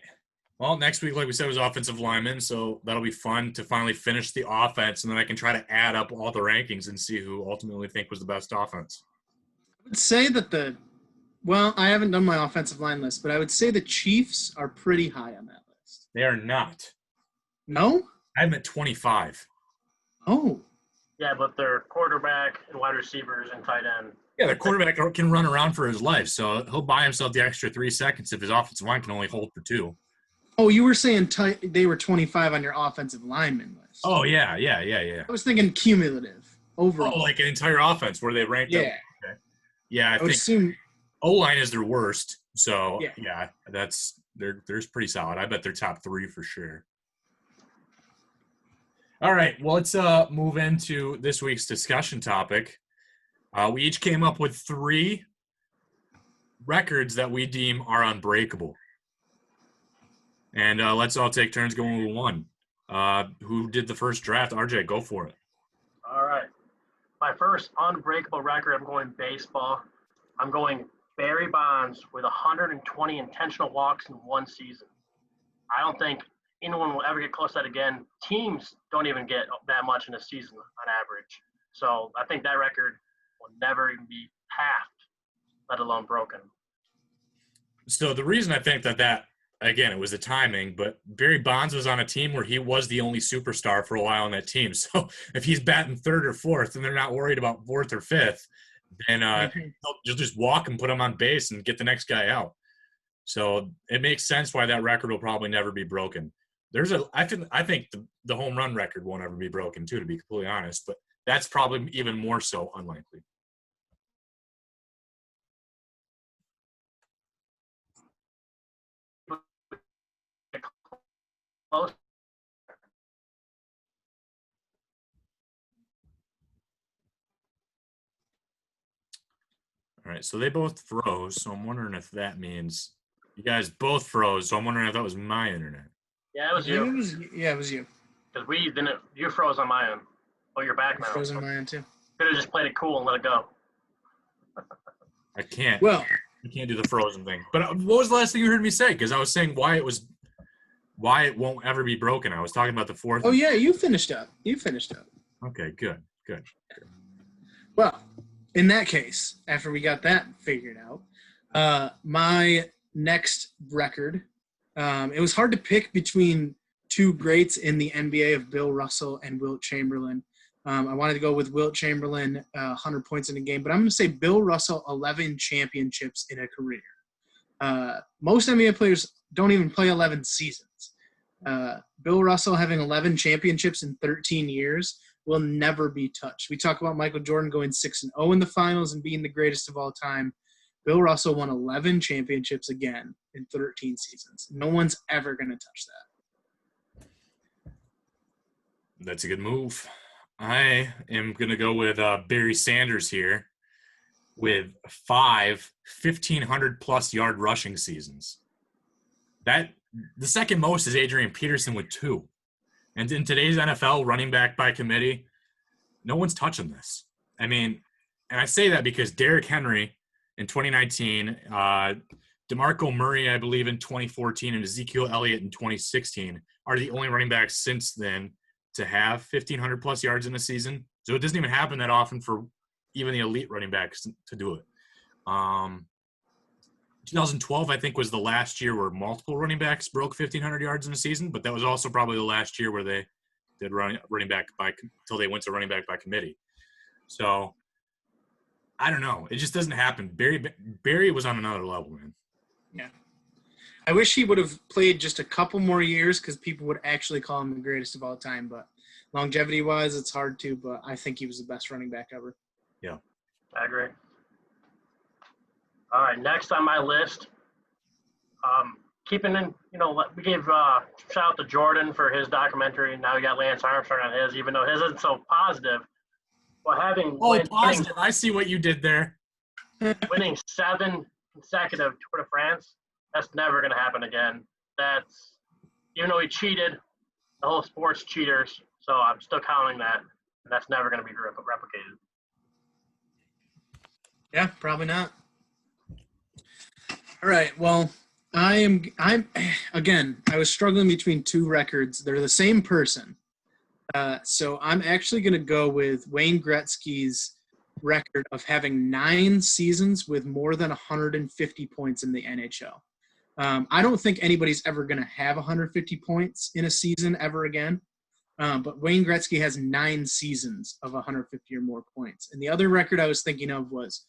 [SPEAKER 2] Well, next week, like we said, was offensive linemen, so that'll be fun to finally finish the offense, and then I can try to add up all the rankings and see who ultimately think was the best offense.
[SPEAKER 3] I would say that I haven't done my offensive line list, but I would say the Chiefs are pretty high on that list.
[SPEAKER 2] They are not.
[SPEAKER 3] No?
[SPEAKER 2] I'm at 25.
[SPEAKER 3] Oh.
[SPEAKER 4] Yeah, but their quarterback and wide receivers and tight end.
[SPEAKER 2] Yeah, the quarterback can run around for his life, so he'll buy himself the extra 3 seconds if his offensive line can only hold for 2.
[SPEAKER 3] Oh, you were saying they were 25 on your offensive lineman list.
[SPEAKER 2] Oh, yeah.
[SPEAKER 3] I was thinking cumulative, overall.
[SPEAKER 2] Oh, like an entire offense where they ranked up.
[SPEAKER 3] Yeah.
[SPEAKER 2] Okay. Yeah, I
[SPEAKER 3] would
[SPEAKER 2] think
[SPEAKER 3] assume
[SPEAKER 2] O-line is their worst, so
[SPEAKER 3] yeah,
[SPEAKER 2] they're pretty solid. I bet they're top 3 for sure. All right, well, let's move into this week's discussion topic. We each came up with 3 records that we deem are unbreakable. And let's all take turns going with one. Who did the first draft? RJ, go for it.
[SPEAKER 4] All right. My first unbreakable record, I'm going baseball. I'm going Barry Bonds with 120 intentional walks in one season. I don't think anyone will ever get close to that again. Teams don't even get that much in a season on average. So I think that record will never even be halved, let alone broken.
[SPEAKER 2] So the reason I think that again, it was the timing, but Barry Bonds was on a team where he was the only superstar for a while on that team. So if he's batting 3rd or 4th and they're not worried about 4th or 5th, then you'll just walk and put him on base and get the next guy out. So it makes sense why that record will probably never be broken. I think the home run record won't ever be broken too, to be completely honest, but that's probably even more so unlikely.
[SPEAKER 4] Close.
[SPEAKER 2] All right, so they both froze, so I'm wondering if that means you guys both froze, so I'm wondering if that was my internet.
[SPEAKER 4] Yeah, it was you.
[SPEAKER 3] It was you.
[SPEAKER 4] Because you froze on my end. Oh, you're back now.
[SPEAKER 3] Froze on my end too.
[SPEAKER 4] Could have just played it cool and let it go.
[SPEAKER 2] I can't.
[SPEAKER 3] Well,
[SPEAKER 2] you can't do the frozen thing. But what was the last thing you heard me say? Because I was saying why it won't ever be broken. I was talking about the 4th.
[SPEAKER 3] oh yeah, you finished up.
[SPEAKER 2] Okay, good.
[SPEAKER 3] Well, in that case, after we got that figured out, my next record, it was hard to pick between 2 greats in the NBA of Bill Russell and Wilt Chamberlain. I wanted to go with Wilt Chamberlain, 100 points in a game, but I'm going to say Bill Russell, 11 championships in a career. Most NBA players don't even play 11 seasons. Bill Russell having 11 championships in 13 years will never be touched. We talk about Michael Jordan going 6-0 in the finals and being the greatest of all time. Bill Russell won 11 championships again in 13 seasons. No one's ever going to touch that.
[SPEAKER 2] That's a good move. I am going to go with Barry Sanders here with 5 1,500-plus yard rushing seasons. The second most is Adrian Peterson with 2. And in today's NFL, running back by committee, no one's touching this. I mean, and I say that because Derrick Henry in 2019, DeMarco Murray, I believe, in 2014, and Ezekiel Elliott in 2016 are the only running backs since then to have 1,500-plus yards in a season. So it doesn't even happen that often for even the elite running backs to do it. 2012, I think, was the last year where multiple running backs broke 1,500 yards in a season, but that was also probably the last year where they did running back until they went to running back by committee. So I don't know. It just doesn't happen. Barry was on another level, man.
[SPEAKER 3] Yeah. I wish he would have played just a couple more years because people would actually call him the greatest of all time. But longevity-wise, it's hard to. But I think he was the best running back ever.
[SPEAKER 2] Yeah.
[SPEAKER 4] I agree. All right, next on my list, keeping in, we gave shout out to Jordan for his documentary. Now we got Lance Armstrong on his, even though his isn't so positive. But
[SPEAKER 2] positive. I see what you did there.
[SPEAKER 4] Winning 7 consecutive Tour de France, that's never going to happen again. That's, even though he cheated, the whole sport's cheaters, so I'm still counting that. And that's never going to be replicated.
[SPEAKER 3] Yeah, probably not. All right, well, I'm again, I was struggling between two records. They're the same person. So I'm actually going to go with Wayne Gretzky's record of having 9 seasons with more than 150 points in the NHL. I don't think anybody's ever going to have 150 points in a season ever again. But Wayne Gretzky has 9 seasons of 150 or more points. And the other record I was thinking of was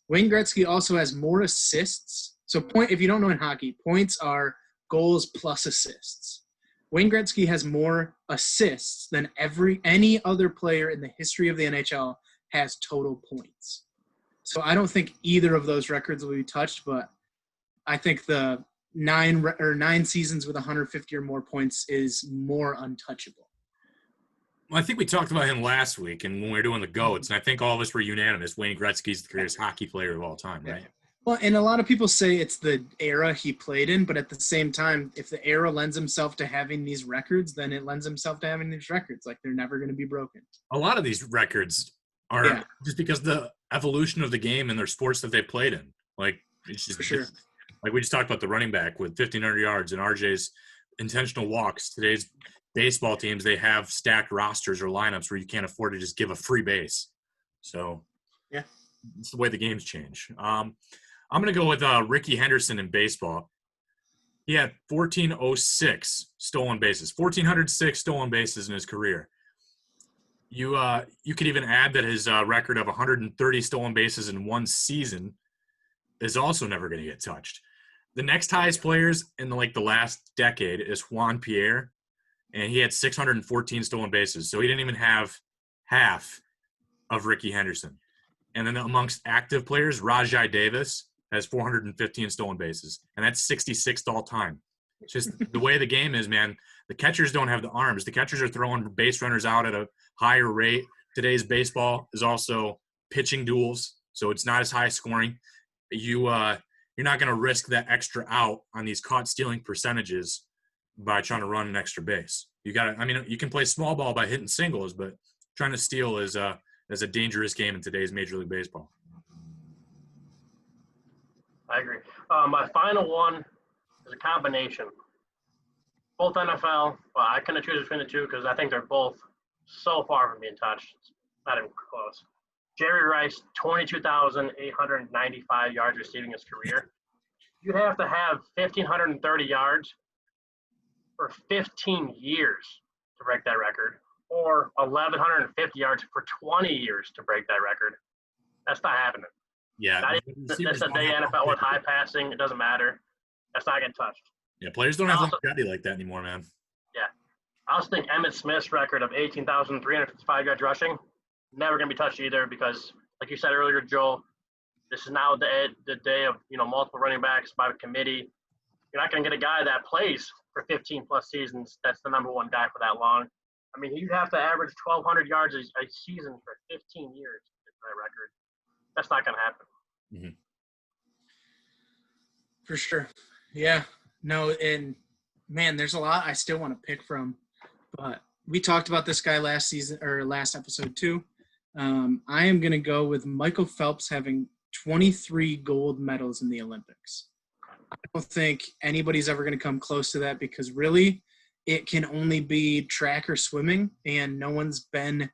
[SPEAKER 3] Wayne Gretzky also has more assists. So if you don't know in hockey, points are goals plus assists. Wayne Gretzky has more assists than any other player in the history of the NHL has total points. So I don't think either of those records will be touched, but I think the 9 seasons with 150 or more points is more untouchable.
[SPEAKER 2] Well, I think we talked about him last week, and when we were doing the GOATs, and I think all of us were unanimous. Wayne Gretzky's the greatest hockey player of all time, right?
[SPEAKER 3] Yeah. Well, and a lot of people say it's the era he played in, but at the same time, if the era lends himself to having these records, then it lends himself to having these records. Like, they're never going to be broken.
[SPEAKER 2] A lot of these records are just because the evolution of the game and their sports that they played in. Like, it's just,
[SPEAKER 3] For sure.
[SPEAKER 2] Like we just talked about the running back with 1,500 yards and RJ's intentional walks. Today's baseball teams, they have stacked rosters or lineups where you can't afford to just give a free base. So,
[SPEAKER 3] yeah,
[SPEAKER 2] it's the way the games change. I'm going to go with Ricky Henderson in baseball. He had 1,406 stolen bases, 1,406 stolen bases in his career. You could even add that his record of 130 stolen bases in one season is also never going to get touched. The next highest players in the last decade is Juan Pierre, and he had 614 stolen bases. So he didn't even have half of Ricky Henderson. And then amongst active players, Rajai Davis has 415 stolen bases, and that's 66th all time. It's just the way the game is, man. The catchers don't have the arms. The catchers are throwing base runners out at a higher rate. Today's baseball is also pitching duels, so it's not as high scoring. You're not going to risk that extra out on these caught stealing percentages by trying to run an extra base. You can play small ball by hitting singles, but trying to steal is a dangerous game in today's Major League Baseball.
[SPEAKER 4] I agree. My final one is a combination. Both NFL. Well, I couldn't choose between the two because I think they're both so far from being touched. It's not even close. Jerry Rice, 22,895 yards receiving his career. You'd have to have 1,530 yards for 15 years to break that record, or 1,150 yards for 20 years to break that record. That's not happening.
[SPEAKER 2] Yeah.
[SPEAKER 4] That's a day NFL with high passing. It doesn't matter. That's not getting touched.
[SPEAKER 2] Yeah, players don't have longevity like that anymore, man.
[SPEAKER 4] Yeah. I also think Emmitt Smith's record of 18,355 yards rushing, never going to be touched either because, like you said earlier, Joel, this is now the day of multiple running backs by committee. You're not going to get a guy that plays for 15-plus seasons that's the number one guy for that long. I mean, you'd have to average 1,200 yards a season for 15 years to get that record. That's not going to happen.
[SPEAKER 2] Mm-hmm.
[SPEAKER 3] For sure. Yeah. No, and, man, there's a lot I still want to pick from. But we talked about this guy last episode too. I am going to go with Michael Phelps having 23 gold medals in the Olympics. I don't think anybody's ever going to come close to that because really it can only be track or swimming, and no one's been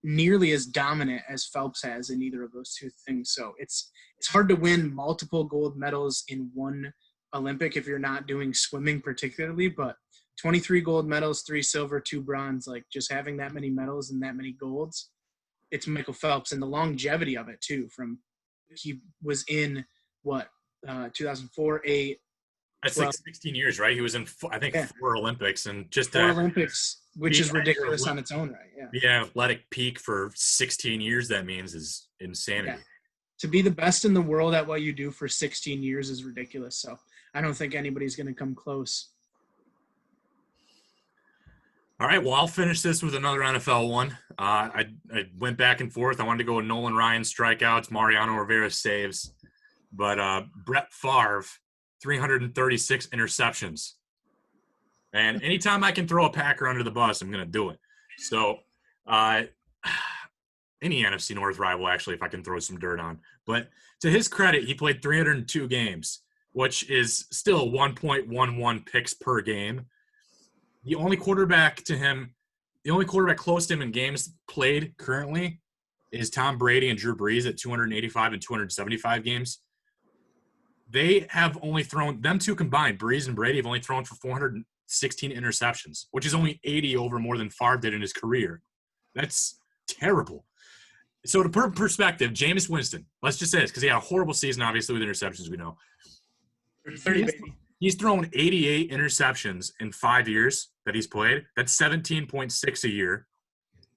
[SPEAKER 3] nearly as dominant as Phelps has in either of those two things. So it's hard to win multiple gold medals in one Olympic if you're not doing swimming particularly, but 23 gold medals, 3 silver, 2 bronze, like just having that many medals and that many golds, it's Michael Phelps, and the longevity of it too. He was in 2004, 8.
[SPEAKER 2] That's 16 years, right? He was in, I think, 4 Olympics, and just
[SPEAKER 3] 4 Olympics, which is ridiculous on its own right. Yeah.
[SPEAKER 2] Being an athletic peak for 16 years, that means is insanity.
[SPEAKER 3] Yeah. To be the best in the world at what you do for 16 years is ridiculous. So I don't think anybody's going to come close.
[SPEAKER 2] All right, well, I'll finish this with another NFL one. I went back and forth. I wanted to go with Nolan Ryan strikeouts, Mariano Rivera saves, but Brett Favre, 336 interceptions. And anytime I can throw a Packer under the bus, I'm going to do it. So any NFC North rival, actually, if I can throw some dirt on. But to his credit, he played 302 games. which is still 1.11 picks per game. The only quarterback close to him in games played currently is Tom Brady and Drew Brees at 285 and 275 games. They have only thrown, them two combined, Brees and Brady have only thrown for 416 interceptions, which is only 80 over more than Favre did in his career. That's terrible. So to put in perspective, Jameis Winston, let's just say this, because he had a horrible season, obviously, with interceptions, we know.
[SPEAKER 3] 30, baby.
[SPEAKER 2] He's thrown 88 interceptions in 5 years that he's played. That's 17.6 a year,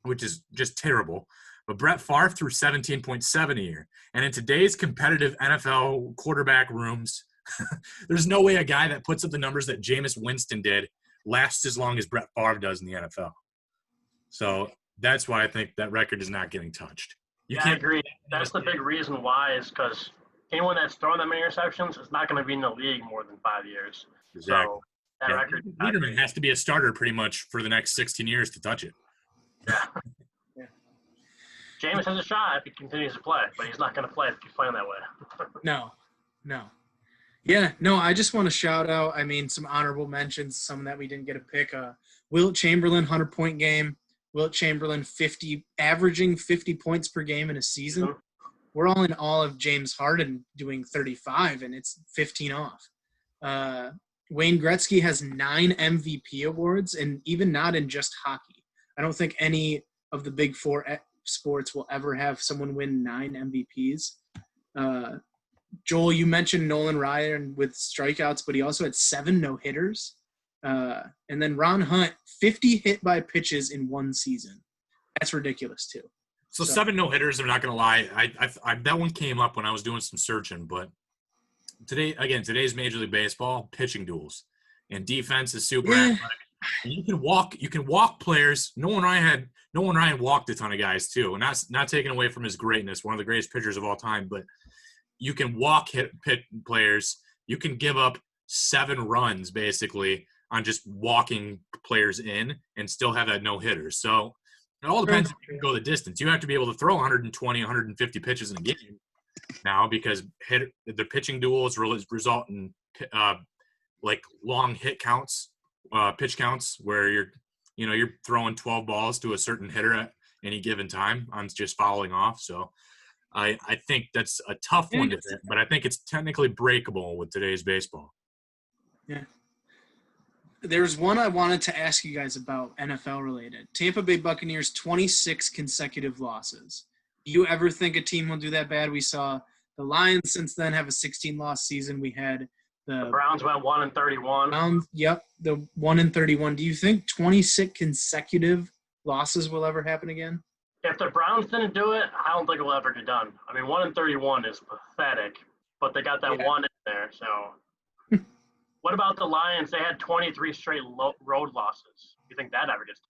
[SPEAKER 2] which is just terrible. But Brett Favre threw 17.7 a year. And in today's competitive NFL quarterback rooms, there's no way a guy that puts up the numbers that Jameis Winston did lasts as long as Brett Favre does in the NFL. So that's why I think that record is not getting touched.
[SPEAKER 4] I agree. That's the big reason why is because anyone that's thrown that many interceptions is not going to be in the league more than 5 years.
[SPEAKER 2] Exactly.
[SPEAKER 4] So that record.
[SPEAKER 2] Peterman has to be a starter pretty much for the next 16 years to touch it.
[SPEAKER 4] Yeah. Jameis has a shot if he continues to play, but he's not going to play if he's playing that way.
[SPEAKER 3] No. Yeah, no, I just want to shout out, some honorable mentions, some that we didn't get a pick. Wilt Chamberlain, 100-point game. Wilt Chamberlain, averaging 50 points per game in a season. Mm-hmm. We're all in awe of James Harden doing 35, and it's 15 off. Wayne Gretzky has 9 MVP awards, and even not in just hockey. I don't think any of the big four sports will ever have someone win 9 MVPs. Joel, you mentioned Nolan Ryan with strikeouts, but he also had 7 no-hitters. And then Ron Hunt, 50 hit-by pitches in one season. That's ridiculous, too.
[SPEAKER 2] So 7 no-hitters, I'm not going to lie. I that one came up when I was doing some searching, but today's Major League Baseball, pitching duels. And defense is super athletic. And you can walk players. Nolan Ryan walked a ton of guys too. And that's not taken away from his greatness, one of the greatest pitchers of all time, but you can hit players. You can give up 7 runs basically on just walking players in and still have that no-hitter. So it all depends if you can go the distance. You have to be able to throw 120, 150 pitches in a game now because the pitching duels result in like long hit counts, pitch counts where you're throwing 12 balls to a certain hitter at any given time on just fouling off. So I think that's a tough one to hit, but I think it's technically breakable with today's baseball.
[SPEAKER 3] Yeah. There's one I wanted to ask you guys about, NFL related. Tampa Bay Buccaneers, 26 consecutive losses. Do you ever think a team will do that bad? We saw the Lions since then have a 16-loss season. We had the
[SPEAKER 4] Browns went 1-31.
[SPEAKER 3] Yep, the 1-31. Do you think 26 consecutive losses will ever happen again?
[SPEAKER 4] If the Browns didn't do it, I don't think it will ever get done. 1-31 is pathetic, but they got that one in there. So, what about the Lions? They had 23 straight road losses. Do you think that ever gets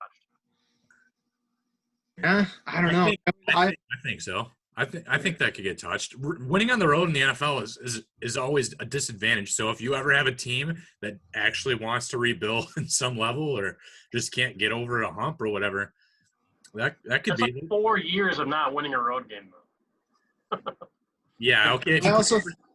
[SPEAKER 4] touched?
[SPEAKER 3] I don't know.
[SPEAKER 2] I think so. I think that could get touched. Winning on the road in the NFL is always a disadvantage. So if you ever have a team that actually wants to rebuild in some level or just can't get over a hump or whatever, that could
[SPEAKER 4] be. Like 4 years of not winning a road game, though.
[SPEAKER 2] Yeah, okay.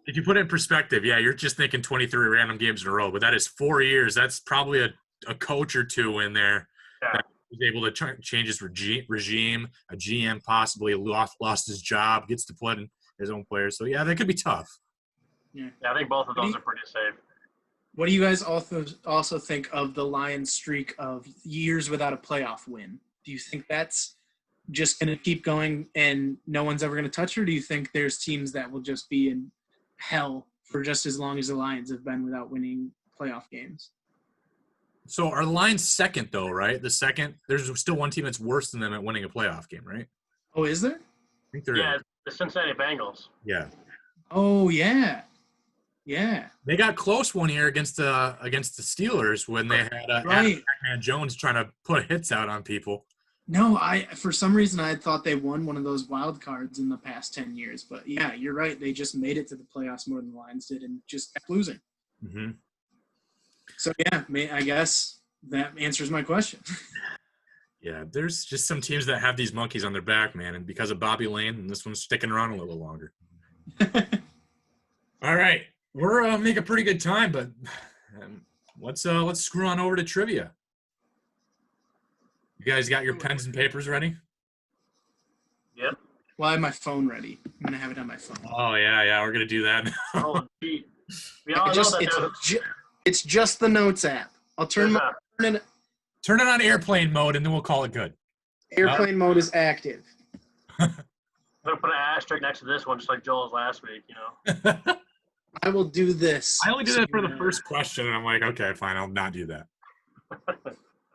[SPEAKER 2] If you put it in perspective, you're just thinking 23 random games in a row, but that is 4 years. That's probably a coach or two in there that was able to change his regime. A GM possibly lost his job, gets to play his own players. So, that could be tough.
[SPEAKER 4] Yeah, I think both of those are pretty safe.
[SPEAKER 3] What do you guys also think of the Lions' streak of years without a playoff win? Do you think that's just going to keep going and no one's ever going to touch it, or do you think there's teams that will just be in hell for just as long as the Lions have been without winning playoff games?
[SPEAKER 2] So are the Lions second, though, right? There's still one team that's worse than them at winning a playoff game, right?
[SPEAKER 3] Oh, is there?
[SPEAKER 2] I think there is.
[SPEAKER 4] The Cincinnati Bengals.
[SPEAKER 2] Yeah.
[SPEAKER 3] Oh, yeah. Yeah.
[SPEAKER 2] They got close one year against the Steelers when they had Adam Jones trying to put hits out on people.
[SPEAKER 3] No, for some reason I thought they won one of those wild cards in the past 10 years. But, yeah, you're right. They just made it to the playoffs more than the Lions did and just kept losing.
[SPEAKER 2] Mm-hmm.
[SPEAKER 3] So, I guess that answers my question.
[SPEAKER 2] Yeah, there's just some teams that have these monkeys on their back, man, and because of Bobby Lane, and this one's sticking around a little longer. All right. we're making a pretty good time, but let's screw on over to trivia. You guys got your pens and papers ready?
[SPEAKER 4] Yep.
[SPEAKER 3] Well, I have my phone ready. I'm going to have it on my phone.
[SPEAKER 2] Oh, yeah, we're going to do that.
[SPEAKER 4] Oh, gee. We all know that
[SPEAKER 3] It's just the notes app. I'll turn
[SPEAKER 2] Turn it on airplane mode, and then we'll call it good.
[SPEAKER 3] airplane mode is active.
[SPEAKER 4] I'm going to put an asterisk next to this one, just like Joel's last week, you know.
[SPEAKER 3] I will do this.
[SPEAKER 2] I only did that for the first question, and I'm like, okay, fine, I'll not do that.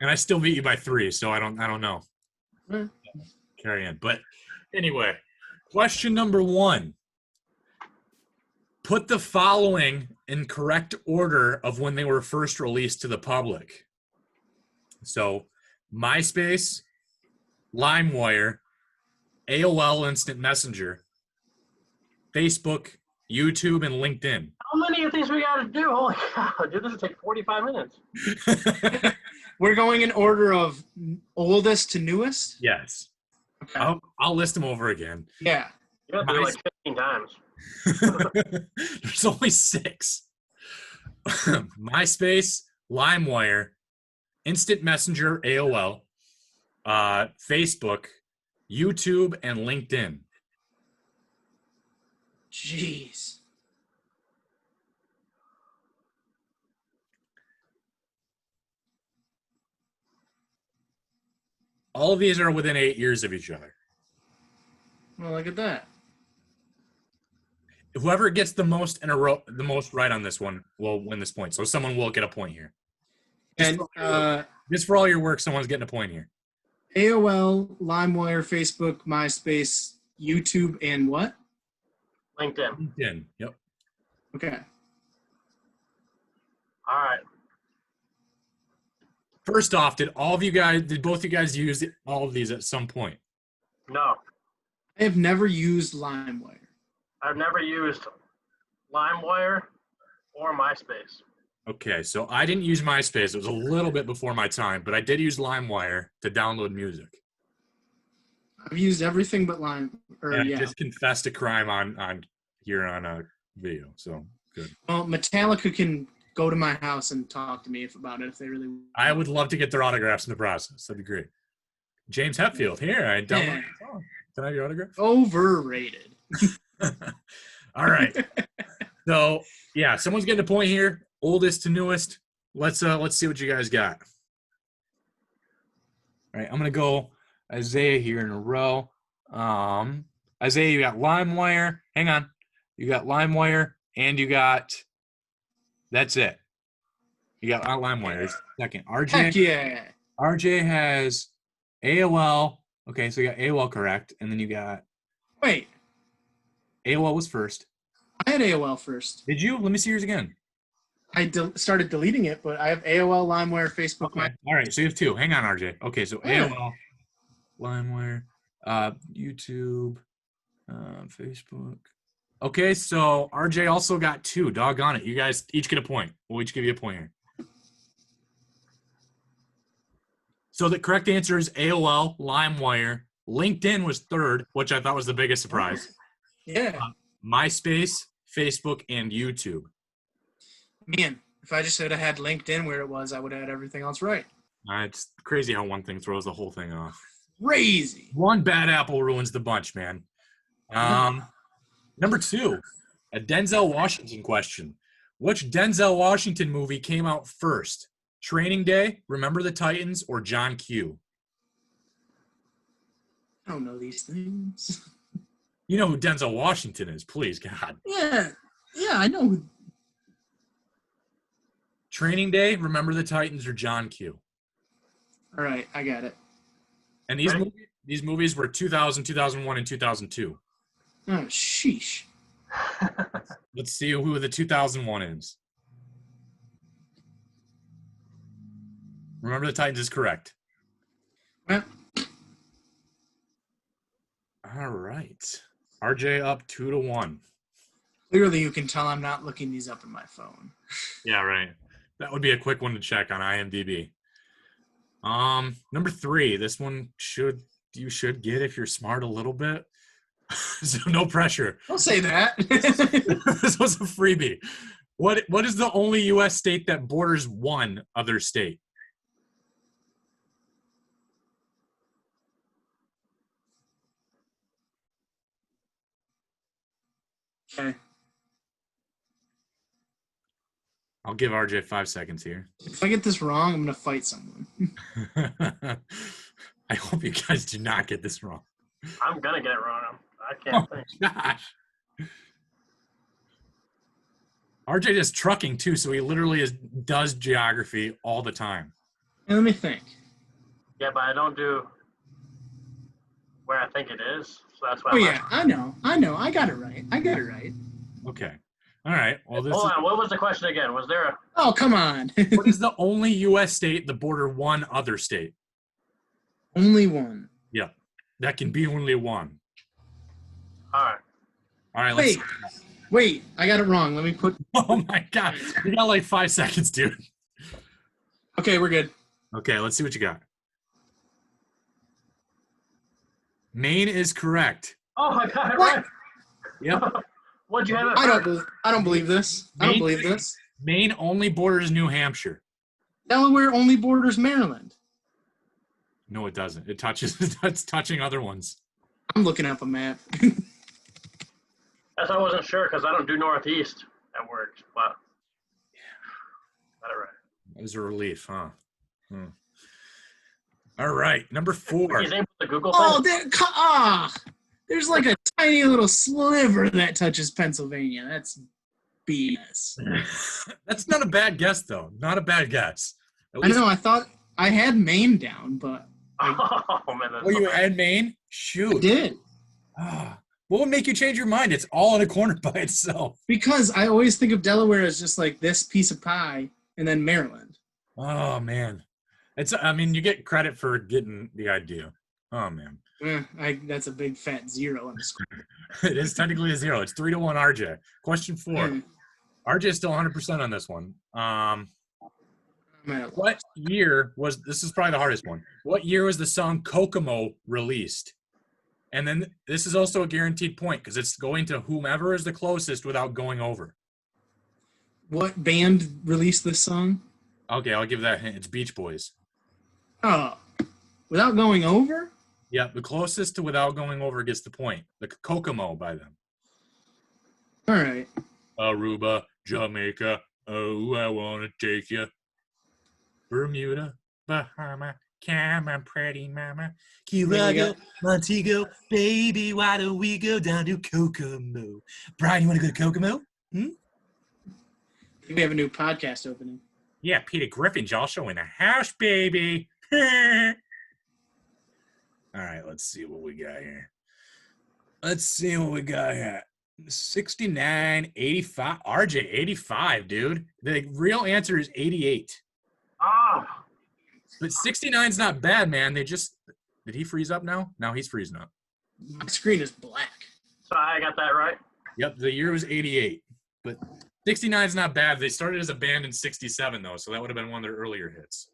[SPEAKER 2] And I still beat you by 3, so I don't know. Carry on. But anyway, question number 1. Put the following in correct order of when they were first released to the public. So, MySpace, LimeWire, AOL Instant Messenger, Facebook, YouTube, and LinkedIn.
[SPEAKER 4] How many of these we got to do? Holy cow, dude, this will take 45 minutes.
[SPEAKER 3] We're going in order of oldest to newest?
[SPEAKER 2] Yes.
[SPEAKER 3] Okay.
[SPEAKER 2] I'll list them over again.
[SPEAKER 3] Yeah.
[SPEAKER 4] You got to do it like 15 times.
[SPEAKER 2] There's only 6. MySpace, LimeWire, Instant Messenger, AOL, Facebook, YouTube, and LinkedIn.
[SPEAKER 3] Jeez.
[SPEAKER 2] All of these are within 8 years of each other.
[SPEAKER 3] Well, look at that.
[SPEAKER 2] Whoever gets the most in a row, the most right on this one will win this point. So someone will get a point here. Just for all your work, someone's getting a point here.
[SPEAKER 3] AOL, LimeWire, Facebook, MySpace, YouTube, and what?
[SPEAKER 4] LinkedIn.
[SPEAKER 2] LinkedIn. Yep.
[SPEAKER 3] Okay.
[SPEAKER 4] All right.
[SPEAKER 2] First off, did both you guys use all of these at some point?
[SPEAKER 4] No.
[SPEAKER 3] I have never used LimeWire.
[SPEAKER 4] I've never used LimeWire or MySpace.
[SPEAKER 2] Okay, so I didn't use MySpace. It was a little bit before my time, but I did use LimeWire to download music.
[SPEAKER 3] I've used everything but I
[SPEAKER 2] just confessed a crime on here on a video, so good.
[SPEAKER 3] Well, Metallica can go to my house and talk to me about it if they really want.
[SPEAKER 2] I would love to get their autographs in the process. That'd be great. James Hetfield, here, I downloaded the song. Can I have your autograph?
[SPEAKER 3] Overrated.
[SPEAKER 2] All right. So, yeah, someone's getting a point here. Oldest to newest. Let's see what you guys got. All right, I'm gonna go Isaiah here in a row. Isaiah, you got LimeWire. Hang on. You got LimeWire, and you got. That's it. You got LimeWire. Second, RJ.
[SPEAKER 3] Heck yeah.
[SPEAKER 2] RJ has AOL. Okay, so you got AOL correct, and then you got.
[SPEAKER 3] Wait.
[SPEAKER 2] AOL was first.
[SPEAKER 3] I had AOL first.
[SPEAKER 2] Did you? Let me see yours again.
[SPEAKER 3] I started deleting it, but I have AOL, LimeWire, Facebook.
[SPEAKER 2] Okay. All right, so you have 2. Hang on, RJ. Okay, so AOL, LimeWire, YouTube, Facebook. Okay, so RJ also got 2. Doggone it. You guys each get a point. We'll each give you a point here. So the correct answer is AOL, LimeWire. LinkedIn was 3rd, which I thought was the biggest surprise.
[SPEAKER 3] Yeah.
[SPEAKER 2] MySpace, Facebook, and YouTube.
[SPEAKER 3] Man, if I just would have had LinkedIn where it was, I would have had everything else right.
[SPEAKER 2] It's crazy how one thing throws the whole thing off.
[SPEAKER 3] Crazy.
[SPEAKER 2] One bad apple ruins the bunch, man. Number 2, a Denzel Washington question. Which Denzel Washington movie came out first? Training Day, Remember the Titans, or John Q?
[SPEAKER 3] I don't know these things.
[SPEAKER 2] You know who Denzel Washington is, please, God.
[SPEAKER 3] Yeah, I know who.
[SPEAKER 2] Training Day, Remember the Titans, or John Q?
[SPEAKER 3] All right, I got it.
[SPEAKER 2] And these movies were 2000, 2001, and 2002.
[SPEAKER 3] Oh, sheesh.
[SPEAKER 2] Let's see who the 2001 is. Remember the Titans is correct.
[SPEAKER 3] Well,
[SPEAKER 2] all right. RJ up 2-1.
[SPEAKER 3] clearly you can tell I'm not looking these up on my phone.
[SPEAKER 2] Yeah, right. That would be a quick one to check on IMDb. Number 3. This one you should get if you're smart a little bit. So no pressure.
[SPEAKER 3] Don't say that.
[SPEAKER 2] This was a freebie. What is the only U.S. state that borders one other state?
[SPEAKER 3] Okay.
[SPEAKER 2] I'll give RJ 5 seconds here.
[SPEAKER 3] If I get this wrong, I'm gonna fight someone.
[SPEAKER 2] I hope you guys do not get this wrong.
[SPEAKER 4] I'm gonna get it wrong. I can't think.
[SPEAKER 2] Gosh. RJ is trucking too, so he literally does geography all the time.
[SPEAKER 3] Hey, let me think.
[SPEAKER 4] Yeah, but I don't do where I think it is. So that's why.
[SPEAKER 3] Oh yeah, I know. I got it right.
[SPEAKER 2] Okay. All right. Well, this
[SPEAKER 4] Hold
[SPEAKER 2] is,
[SPEAKER 4] on. What was the question again? Was there a?
[SPEAKER 3] Oh, come on.
[SPEAKER 2] what is the only U.S. state that border one other state?
[SPEAKER 3] Only one.
[SPEAKER 2] Yeah, that can be only one.
[SPEAKER 4] All right.
[SPEAKER 2] All right. Let's.
[SPEAKER 3] Wait, I got it wrong. Let me put.
[SPEAKER 2] Oh my God, you got like 5 seconds, dude.
[SPEAKER 3] Okay, we're good.
[SPEAKER 2] Okay, let's see what you got. Maine is correct.
[SPEAKER 4] Oh, I got it
[SPEAKER 3] What?
[SPEAKER 4] right.
[SPEAKER 2] Yep.
[SPEAKER 4] What'd you have it?
[SPEAKER 3] I
[SPEAKER 4] first?
[SPEAKER 3] don't believe this. I don't believe this.
[SPEAKER 2] Maine only borders New Hampshire.
[SPEAKER 3] Delaware only borders Maryland.
[SPEAKER 2] No, it doesn't. It touches. It's touching other ones.
[SPEAKER 3] I'm looking up a map.
[SPEAKER 4] Guess I wasn't sure because I don't do Northeast at work, but got it right.
[SPEAKER 2] That was a relief, huh? All right, number 4.
[SPEAKER 4] He's able to Google
[SPEAKER 3] Oh,
[SPEAKER 4] things.
[SPEAKER 3] there's like a tiny little sliver that touches Pennsylvania. That's BS.
[SPEAKER 2] That's not a bad guess, though. Not a bad guess. At
[SPEAKER 3] I
[SPEAKER 2] least,
[SPEAKER 3] know. I thought I had Maine down, but
[SPEAKER 4] Oh man, that's
[SPEAKER 2] oh, you
[SPEAKER 4] so bad.
[SPEAKER 2] had Maine?
[SPEAKER 3] I
[SPEAKER 2] Shoot.
[SPEAKER 3] did
[SPEAKER 2] What would make you change your mind? It's all in a corner by itself.
[SPEAKER 3] because I always think of Delaware as just like this piece of pie, and then Maryland.
[SPEAKER 2] Oh man, I mean, you get credit for getting the idea. Oh man,
[SPEAKER 3] That's a big fat 0 on the score.
[SPEAKER 2] it is technically a 0. It's 3-1 RJ. Question 4.
[SPEAKER 3] Mm.
[SPEAKER 2] RJ is still 100% on this one.
[SPEAKER 3] I'm at a
[SPEAKER 2] What year was this? Is probably the hardest one. What year was the song Kokomo released? And then this is also a guaranteed point because it's going to whomever is the closest without going over.
[SPEAKER 3] What band released this song?
[SPEAKER 2] Okay, I'll give that a hint. It's Beach Boys.
[SPEAKER 3] Oh, without going over?
[SPEAKER 2] Yeah, the closest to without going over gets the point. The Kokomo by them.
[SPEAKER 3] All right.
[SPEAKER 2] Aruba, Jamaica, oh, I want to take you. Bermuda, Bahama, come on, pretty mama. Key Largo, Montego, baby, why don't we go down to Kokomo? Brian, you want to go to Kokomo?
[SPEAKER 3] We have a new podcast opening.
[SPEAKER 2] Yeah, Peter Griffin's also in the house, baby. All right, let's see what we got here. 69, 85. RJ, 85, dude. The real answer is 88.
[SPEAKER 4] Ah,
[SPEAKER 2] But 69 is not bad, man. Did he freeze up now? No, he's freezing up.
[SPEAKER 3] My screen is black.
[SPEAKER 4] so I got that right.
[SPEAKER 2] Yep, the year was 88. But 69 is not bad. They started as a band in 67, though, so that would have been one of their earlier hits.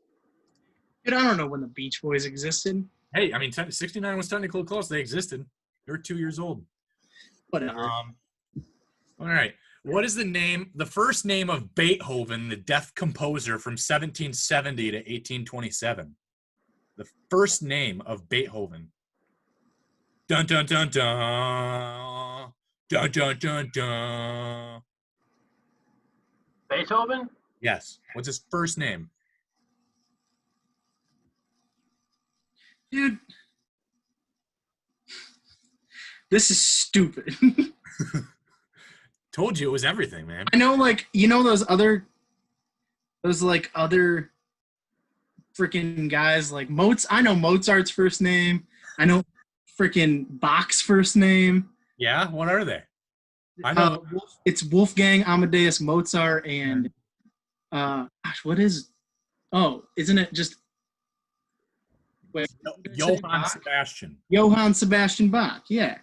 [SPEAKER 3] Dude, I don't know when the Beach Boys existed.
[SPEAKER 2] Hey, I mean, 69 was technically close. They existed. They were 2 years old.
[SPEAKER 3] Whatever.
[SPEAKER 2] All right. What is the first name of Beethoven, the deaf composer from 1770 to 1827? The first name of Beethoven. Dun, dun, dun, dun. Dun, dun, dun, dun.
[SPEAKER 4] Beethoven?
[SPEAKER 2] Yes. What's his first name?
[SPEAKER 3] Dude, this is stupid.
[SPEAKER 2] Told you it was everything, man.
[SPEAKER 3] I know, like, you know those other freaking guys like I know Mozart's first name. I know freaking Bach's first name.
[SPEAKER 2] Yeah? What are they? I know.
[SPEAKER 3] It's Wolfgang Amadeus Mozart and what is? Oh, isn't it just? Wait,
[SPEAKER 2] Johann Sebastian.
[SPEAKER 3] Johann Sebastian Bach. Yeah.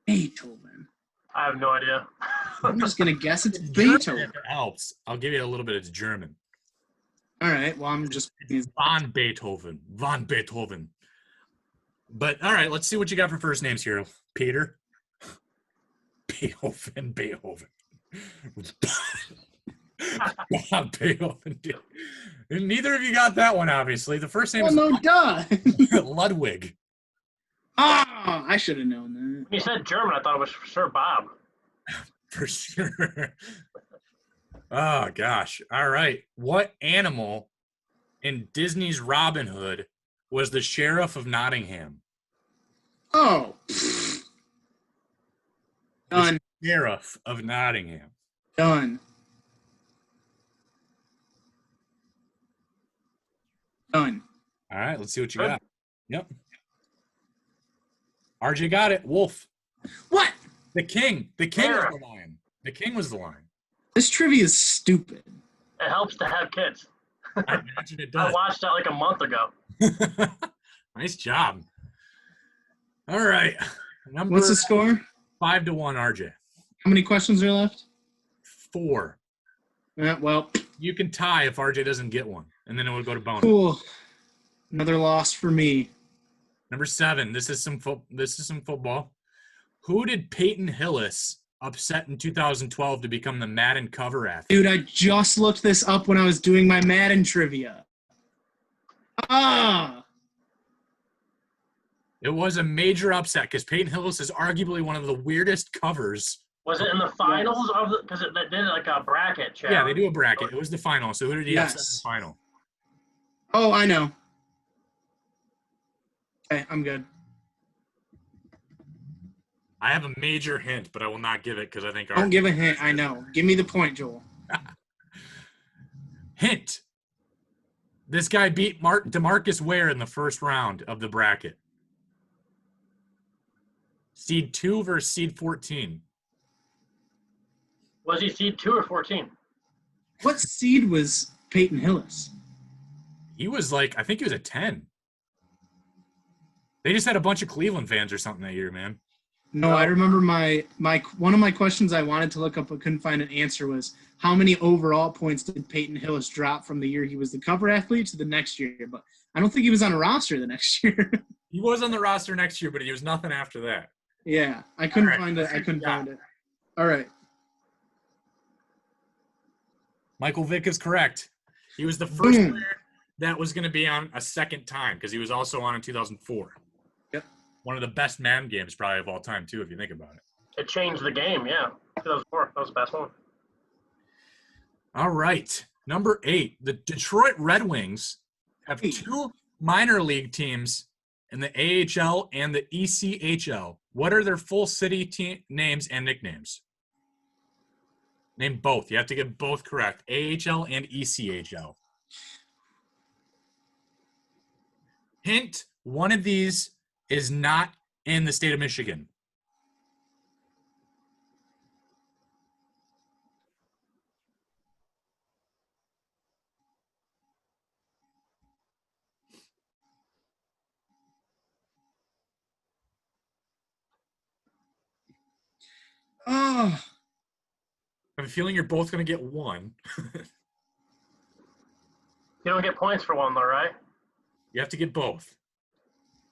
[SPEAKER 3] Beethoven.
[SPEAKER 4] I have no idea.
[SPEAKER 3] I'm just gonna guess it's
[SPEAKER 2] German,
[SPEAKER 3] Beethoven.
[SPEAKER 2] if it helps. I'll give you a little bit. It's German.
[SPEAKER 3] All right. Well, I'm just.
[SPEAKER 2] Von Beethoven. Von Beethoven. But all right, let's see what you got for first names here. Peter. Beethoven. Bob Beethoven. Neither of you got that one, obviously. The first name
[SPEAKER 3] Oh,
[SPEAKER 2] is
[SPEAKER 3] no, duh.
[SPEAKER 2] Ludwig.
[SPEAKER 3] Ah, I should have known that.
[SPEAKER 4] When you said German, I thought it was for sure Bob.
[SPEAKER 2] For sure. Oh, gosh. All right. What animal in Disney's Robin Hood was the sheriff of Nottingham?
[SPEAKER 3] Oh. Done.
[SPEAKER 2] The sheriff of Nottingham.
[SPEAKER 3] Done. Done.
[SPEAKER 2] All right, let's see what you
[SPEAKER 4] Good.
[SPEAKER 2] got. Yep. RJ got it. Wolf.
[SPEAKER 3] What?
[SPEAKER 2] The king. The king
[SPEAKER 4] Where?
[SPEAKER 2] was the lion. The king was the lion.
[SPEAKER 3] This trivia is stupid.
[SPEAKER 4] It helps to have kids.
[SPEAKER 2] I imagine it
[SPEAKER 4] I
[SPEAKER 2] does.
[SPEAKER 4] watched that like a month ago.
[SPEAKER 2] Nice job. All right.
[SPEAKER 3] What's the score?
[SPEAKER 2] 5-1, RJ.
[SPEAKER 3] How many questions are left?
[SPEAKER 2] 4.
[SPEAKER 3] Well,
[SPEAKER 2] You can tie if RJ doesn't get one, and then it will go to bonus.
[SPEAKER 3] cool. Another loss for me.
[SPEAKER 2] Number 7. This is some football. Who did Peyton Hillis upset in 2012 to become the Madden cover athlete?
[SPEAKER 3] Dude, I just looked this up when I was doing my Madden trivia.
[SPEAKER 2] It was a major upset because Peyton Hillis is arguably one of the weirdest covers.
[SPEAKER 4] Was it in the finals of the? Because they did like a bracket challenge.
[SPEAKER 2] Yeah, they do a bracket. It was the final. So who did he upset in the final?
[SPEAKER 3] Oh, I know. Okay, I'm good.
[SPEAKER 2] I have a major hint, but I will not give it because I think
[SPEAKER 3] Don't give a hint. I know. Give me the point, Joel.
[SPEAKER 2] Hint. This guy beat DeMarcus Ware in the first round of the bracket. Seed 2 versus seed 14.
[SPEAKER 4] Was he seed 2 or 14?
[SPEAKER 3] What seed was Peyton Hillis?
[SPEAKER 2] He was like, I think he was a 10. They just had a bunch of Cleveland fans or something that year, man.
[SPEAKER 3] No, I remember my one of my questions I wanted to look up but couldn't find an answer was how many overall points did Peyton Hillis drop from the year he was the cover athlete to the next year? But I don't think he was on a roster the next year.
[SPEAKER 2] He was on the roster next year, but he was nothing after that.
[SPEAKER 3] Yeah, I couldn't
[SPEAKER 2] All right,
[SPEAKER 3] find it. I couldn't find it. All right.
[SPEAKER 2] Michael Vick is correct. He was the first player that was going to be on a second time because he was also on in 2004.
[SPEAKER 3] Yep.
[SPEAKER 2] One of the best Madden games probably of all time, too, if you think about it.
[SPEAKER 4] It changed the game, yeah. 2004. That was the best one.
[SPEAKER 2] All right. Number 8. The Detroit Red Wings have 2 minor league teams in the AHL and the ECHL. What are their full city team names and nicknames? Name both. You have to get both correct. AHL and ECHL. Hint, one of these is not in the state of Michigan.
[SPEAKER 3] Oh,
[SPEAKER 2] I have a feeling you're both going to get one.
[SPEAKER 4] You don't get points for one, though, right?
[SPEAKER 2] You have to get both.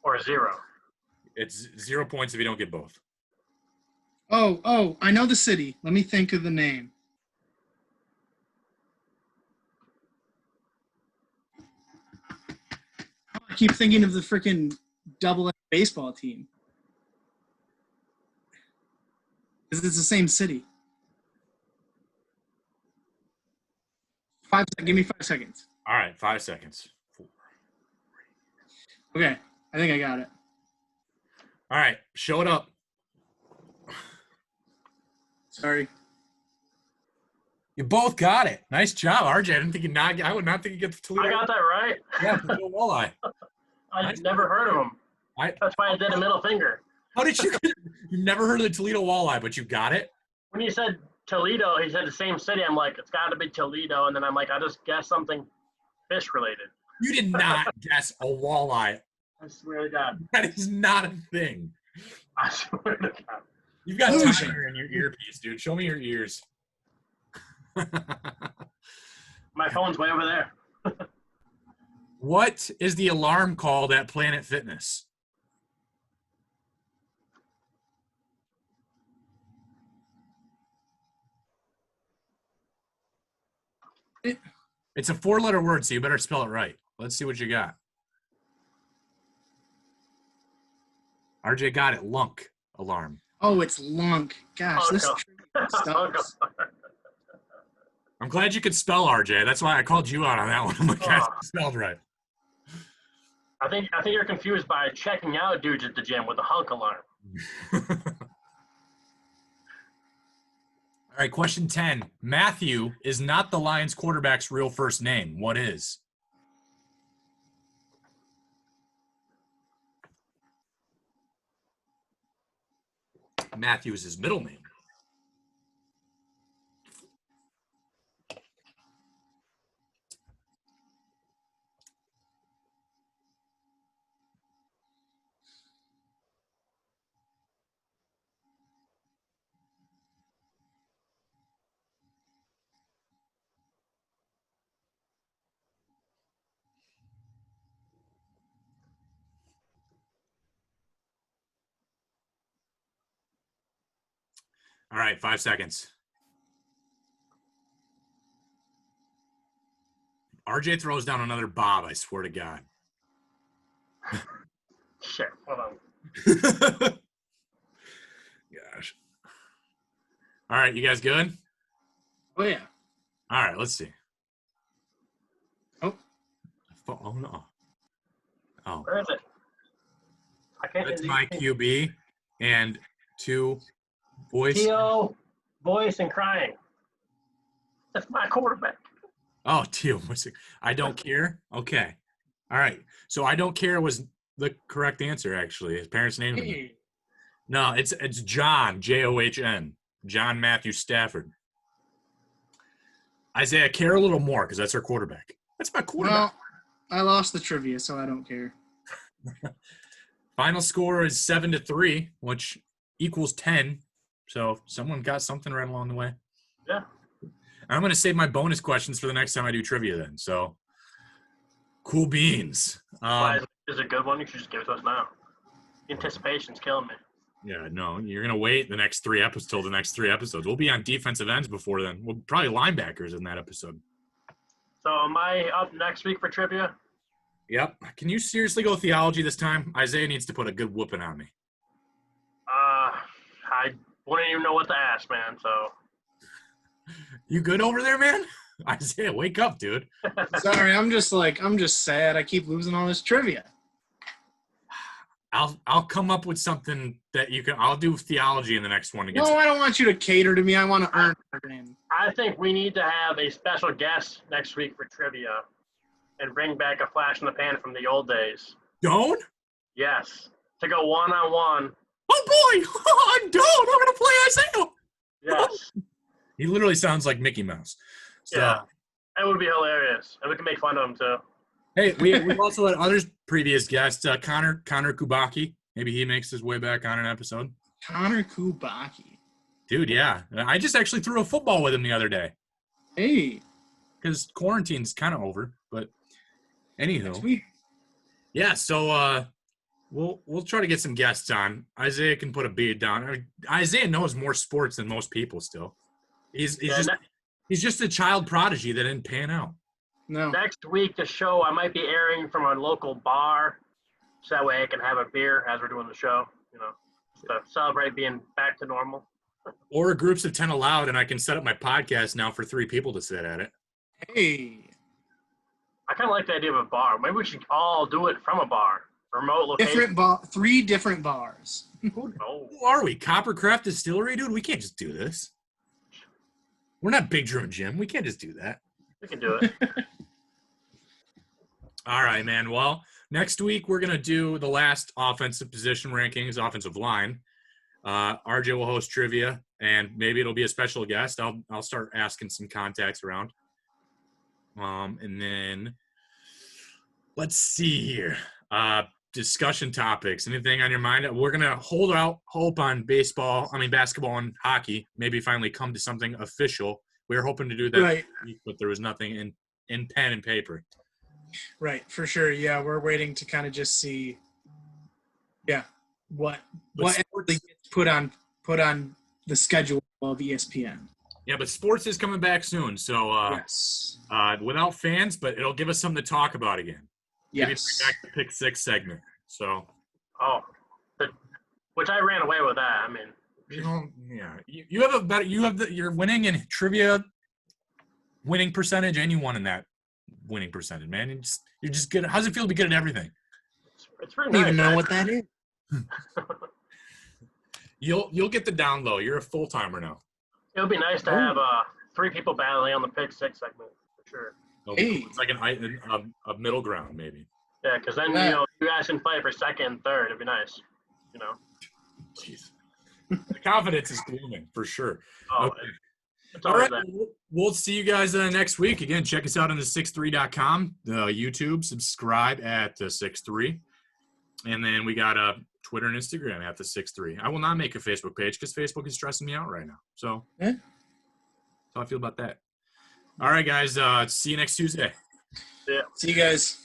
[SPEAKER 4] Or 0.
[SPEAKER 2] It's 0 points if you don't get both.
[SPEAKER 3] oh, I know the city. Let me think of the name. I keep thinking of the freaking double-A baseball team. Because it's the same city. Give me 5 seconds.
[SPEAKER 2] All right, 5 seconds. 4.
[SPEAKER 3] Okay, I think I got it.
[SPEAKER 2] All right, show it up.
[SPEAKER 3] Sorry.
[SPEAKER 2] You both got it. Nice job, RJ. I would not think you get the Toledo.
[SPEAKER 4] I got that right.
[SPEAKER 2] Yeah, Toledo Walleye.
[SPEAKER 4] I've never heard of him. That's why I did a middle finger.
[SPEAKER 2] How did you? You've never heard of the Toledo Walleye, but you got it.
[SPEAKER 4] When you said Toledo, he said the same city. I'm like, it's got to be Toledo. And then I'm like, I just guessed something fish related.
[SPEAKER 2] You did not guess a walleye.
[SPEAKER 4] I swear to God.
[SPEAKER 2] That is not a thing.
[SPEAKER 4] I swear to God.
[SPEAKER 2] You've got timer in your earpiece, dude. Show me your ears.
[SPEAKER 4] My phone's way over there.
[SPEAKER 2] What is the alarm called at Planet Fitness? It's a 4-letter word, so you better spell it right. Let's see what you got. RJ got it. Lunk alarm.
[SPEAKER 3] Oh, it's lunk. Gosh, this sucks.
[SPEAKER 2] I'm glad you could spell, RJ. That's why I called you out on that one. I'm like, I spelled right.
[SPEAKER 4] I think you're confused by checking out dudes at the gym with a hunk alarm.
[SPEAKER 2] All right, question 10. Matthew is not the Lions quarterback's real first name. What is? Matthew is his middle name. All right, 5 seconds. RJ throws down another bob, I swear to God.
[SPEAKER 4] Shit, hold on.
[SPEAKER 2] Gosh. All right, you guys good?
[SPEAKER 3] Oh, yeah.
[SPEAKER 2] All right, let's see.
[SPEAKER 3] Oh.
[SPEAKER 2] Oh, no. Oh.
[SPEAKER 4] Where is it? I can't.
[SPEAKER 2] That's my QB and 2 voice.
[SPEAKER 4] T.O. voice and crying. That's my quarterback.
[SPEAKER 2] Oh, T.O. I don't care. Okay. All right. So I don't care was the correct answer, actually. His parents named him.
[SPEAKER 3] Hey.
[SPEAKER 2] No, it's John, John. John Matthew Stafford. Isaiah, care a little more because that's our quarterback. That's my quarterback.
[SPEAKER 3] Well, I lost the trivia, so I don't care.
[SPEAKER 2] Final score is 7-3, which equals 10. So someone got something right along the way.
[SPEAKER 4] Yeah.
[SPEAKER 2] I'm going to save my bonus questions for the next time I do trivia then. So, cool beans.
[SPEAKER 4] Is it a good one? You should just give it to us now. Anticipation's killing me.
[SPEAKER 2] Yeah, no, you're going to wait the next 3 episodes till the next 3 episodes. We'll be on defensive ends before then. We'll probably linebackers in that episode.
[SPEAKER 4] So am I up next week for trivia?
[SPEAKER 2] Yep. Can you seriously go theology this time? Isaiah needs to put a good whooping on me.
[SPEAKER 4] I wouldn't even know what to ask, man. So.
[SPEAKER 2] You good over there, man? Isaiah, wake up, dude.
[SPEAKER 3] Sorry, I'm just sad. I keep losing all this trivia.
[SPEAKER 2] I'll come up with something that you can. I'll do theology in the next one.
[SPEAKER 3] No, I don't want you to cater to me. I want to earn it in.
[SPEAKER 4] I think we need to have a special guest next week for trivia and bring back a flash in the pan from the old days.
[SPEAKER 2] Don't?
[SPEAKER 4] Yes. To go one-on-one.
[SPEAKER 2] Oh, boy. I'm Don't. I'm going to play Isaiah.
[SPEAKER 4] Yes.
[SPEAKER 2] He literally sounds like Mickey Mouse. So,
[SPEAKER 4] yeah. That would be hilarious. And we can make fun of him, too.
[SPEAKER 2] Hey, we've also had other previous guests. Connor Kubaki. Maybe he makes his way back on an episode.
[SPEAKER 3] Connor Kubaki.
[SPEAKER 2] Dude, yeah. I just actually threw a football with him the other day.
[SPEAKER 3] Hey.
[SPEAKER 2] Because quarantine's kind of over. But anywho.
[SPEAKER 3] Sweet.
[SPEAKER 2] Yeah, so we'll try to get some guests on. Isaiah can put a beat down. I mean, Isaiah knows more sports than most people still. He's just a child prodigy that didn't pan out.
[SPEAKER 3] No.
[SPEAKER 4] Next week, the show, I might be airing from a local bar, so that way I can have a beer as we're doing the show, just to celebrate being back to normal.
[SPEAKER 2] Or groups of 10 allowed, and I can set up my podcast now for 3 people to sit at it.
[SPEAKER 3] Hey.
[SPEAKER 4] I kind of like the idea of a bar. Maybe we should all do it from a bar, remote location.
[SPEAKER 3] 3 different bars.
[SPEAKER 2] Who are we? Coppercraft Distillery, dude? We can't just do this. We're not Big Drew and Jim. We can't just do that.
[SPEAKER 4] We can do it.
[SPEAKER 2] All right, man. Well, next week we're going to do the last offensive position rankings, offensive line. RJ will host trivia, and maybe it'll be a special guest. I'll start asking some contacts around. And then let's see here. Discussion topics. Anything on your mind? We're going to hold out hope on basketball and hockey. Maybe finally come to something official. We were hoping to do that,
[SPEAKER 3] right,
[SPEAKER 2] but there was nothing in pen and paper.
[SPEAKER 3] Right, for sure. Yeah, we're waiting to kind of just see, what actually gets put on the schedule of ESPN.
[SPEAKER 2] Yeah, but sports is coming back soon. So
[SPEAKER 3] Yes.
[SPEAKER 2] without fans, but it'll give us something to talk about again. Maybe
[SPEAKER 3] Yes.
[SPEAKER 2] bring back the Pick Six segment. So.
[SPEAKER 4] Oh, which I ran away with that. I mean,
[SPEAKER 2] You have a better. You're winning in trivia, winning percentage, and you won in that winning percentage, man. You're just good. How's it feel to be good at everything?
[SPEAKER 4] it's pretty
[SPEAKER 3] I don't even
[SPEAKER 4] nice,
[SPEAKER 3] know what that is.
[SPEAKER 2] You'll get the down low. You're a full timer now.
[SPEAKER 4] It would be nice to have 3 people battling on the Pick Six segment for sure.
[SPEAKER 3] Hey.
[SPEAKER 2] It's like a middle ground, maybe.
[SPEAKER 4] Yeah, because then you guys can fight for second and third. It'd be nice.
[SPEAKER 2] Jeez. The confidence is blooming for sure.
[SPEAKER 4] Oh,
[SPEAKER 2] Okay.
[SPEAKER 4] it's
[SPEAKER 2] All
[SPEAKER 4] always
[SPEAKER 2] right.
[SPEAKER 4] there.
[SPEAKER 2] We'll see you guys next week. Again, check us out on the 6Three.com, YouTube. Subscribe at 6Three. And then we got Twitter and Instagram at the 6Three. I will not make a Facebook page because Facebook is stressing me out right now. So that's how I feel about that. All right, guys. See you next Tuesday.
[SPEAKER 4] Yeah.
[SPEAKER 3] See you guys.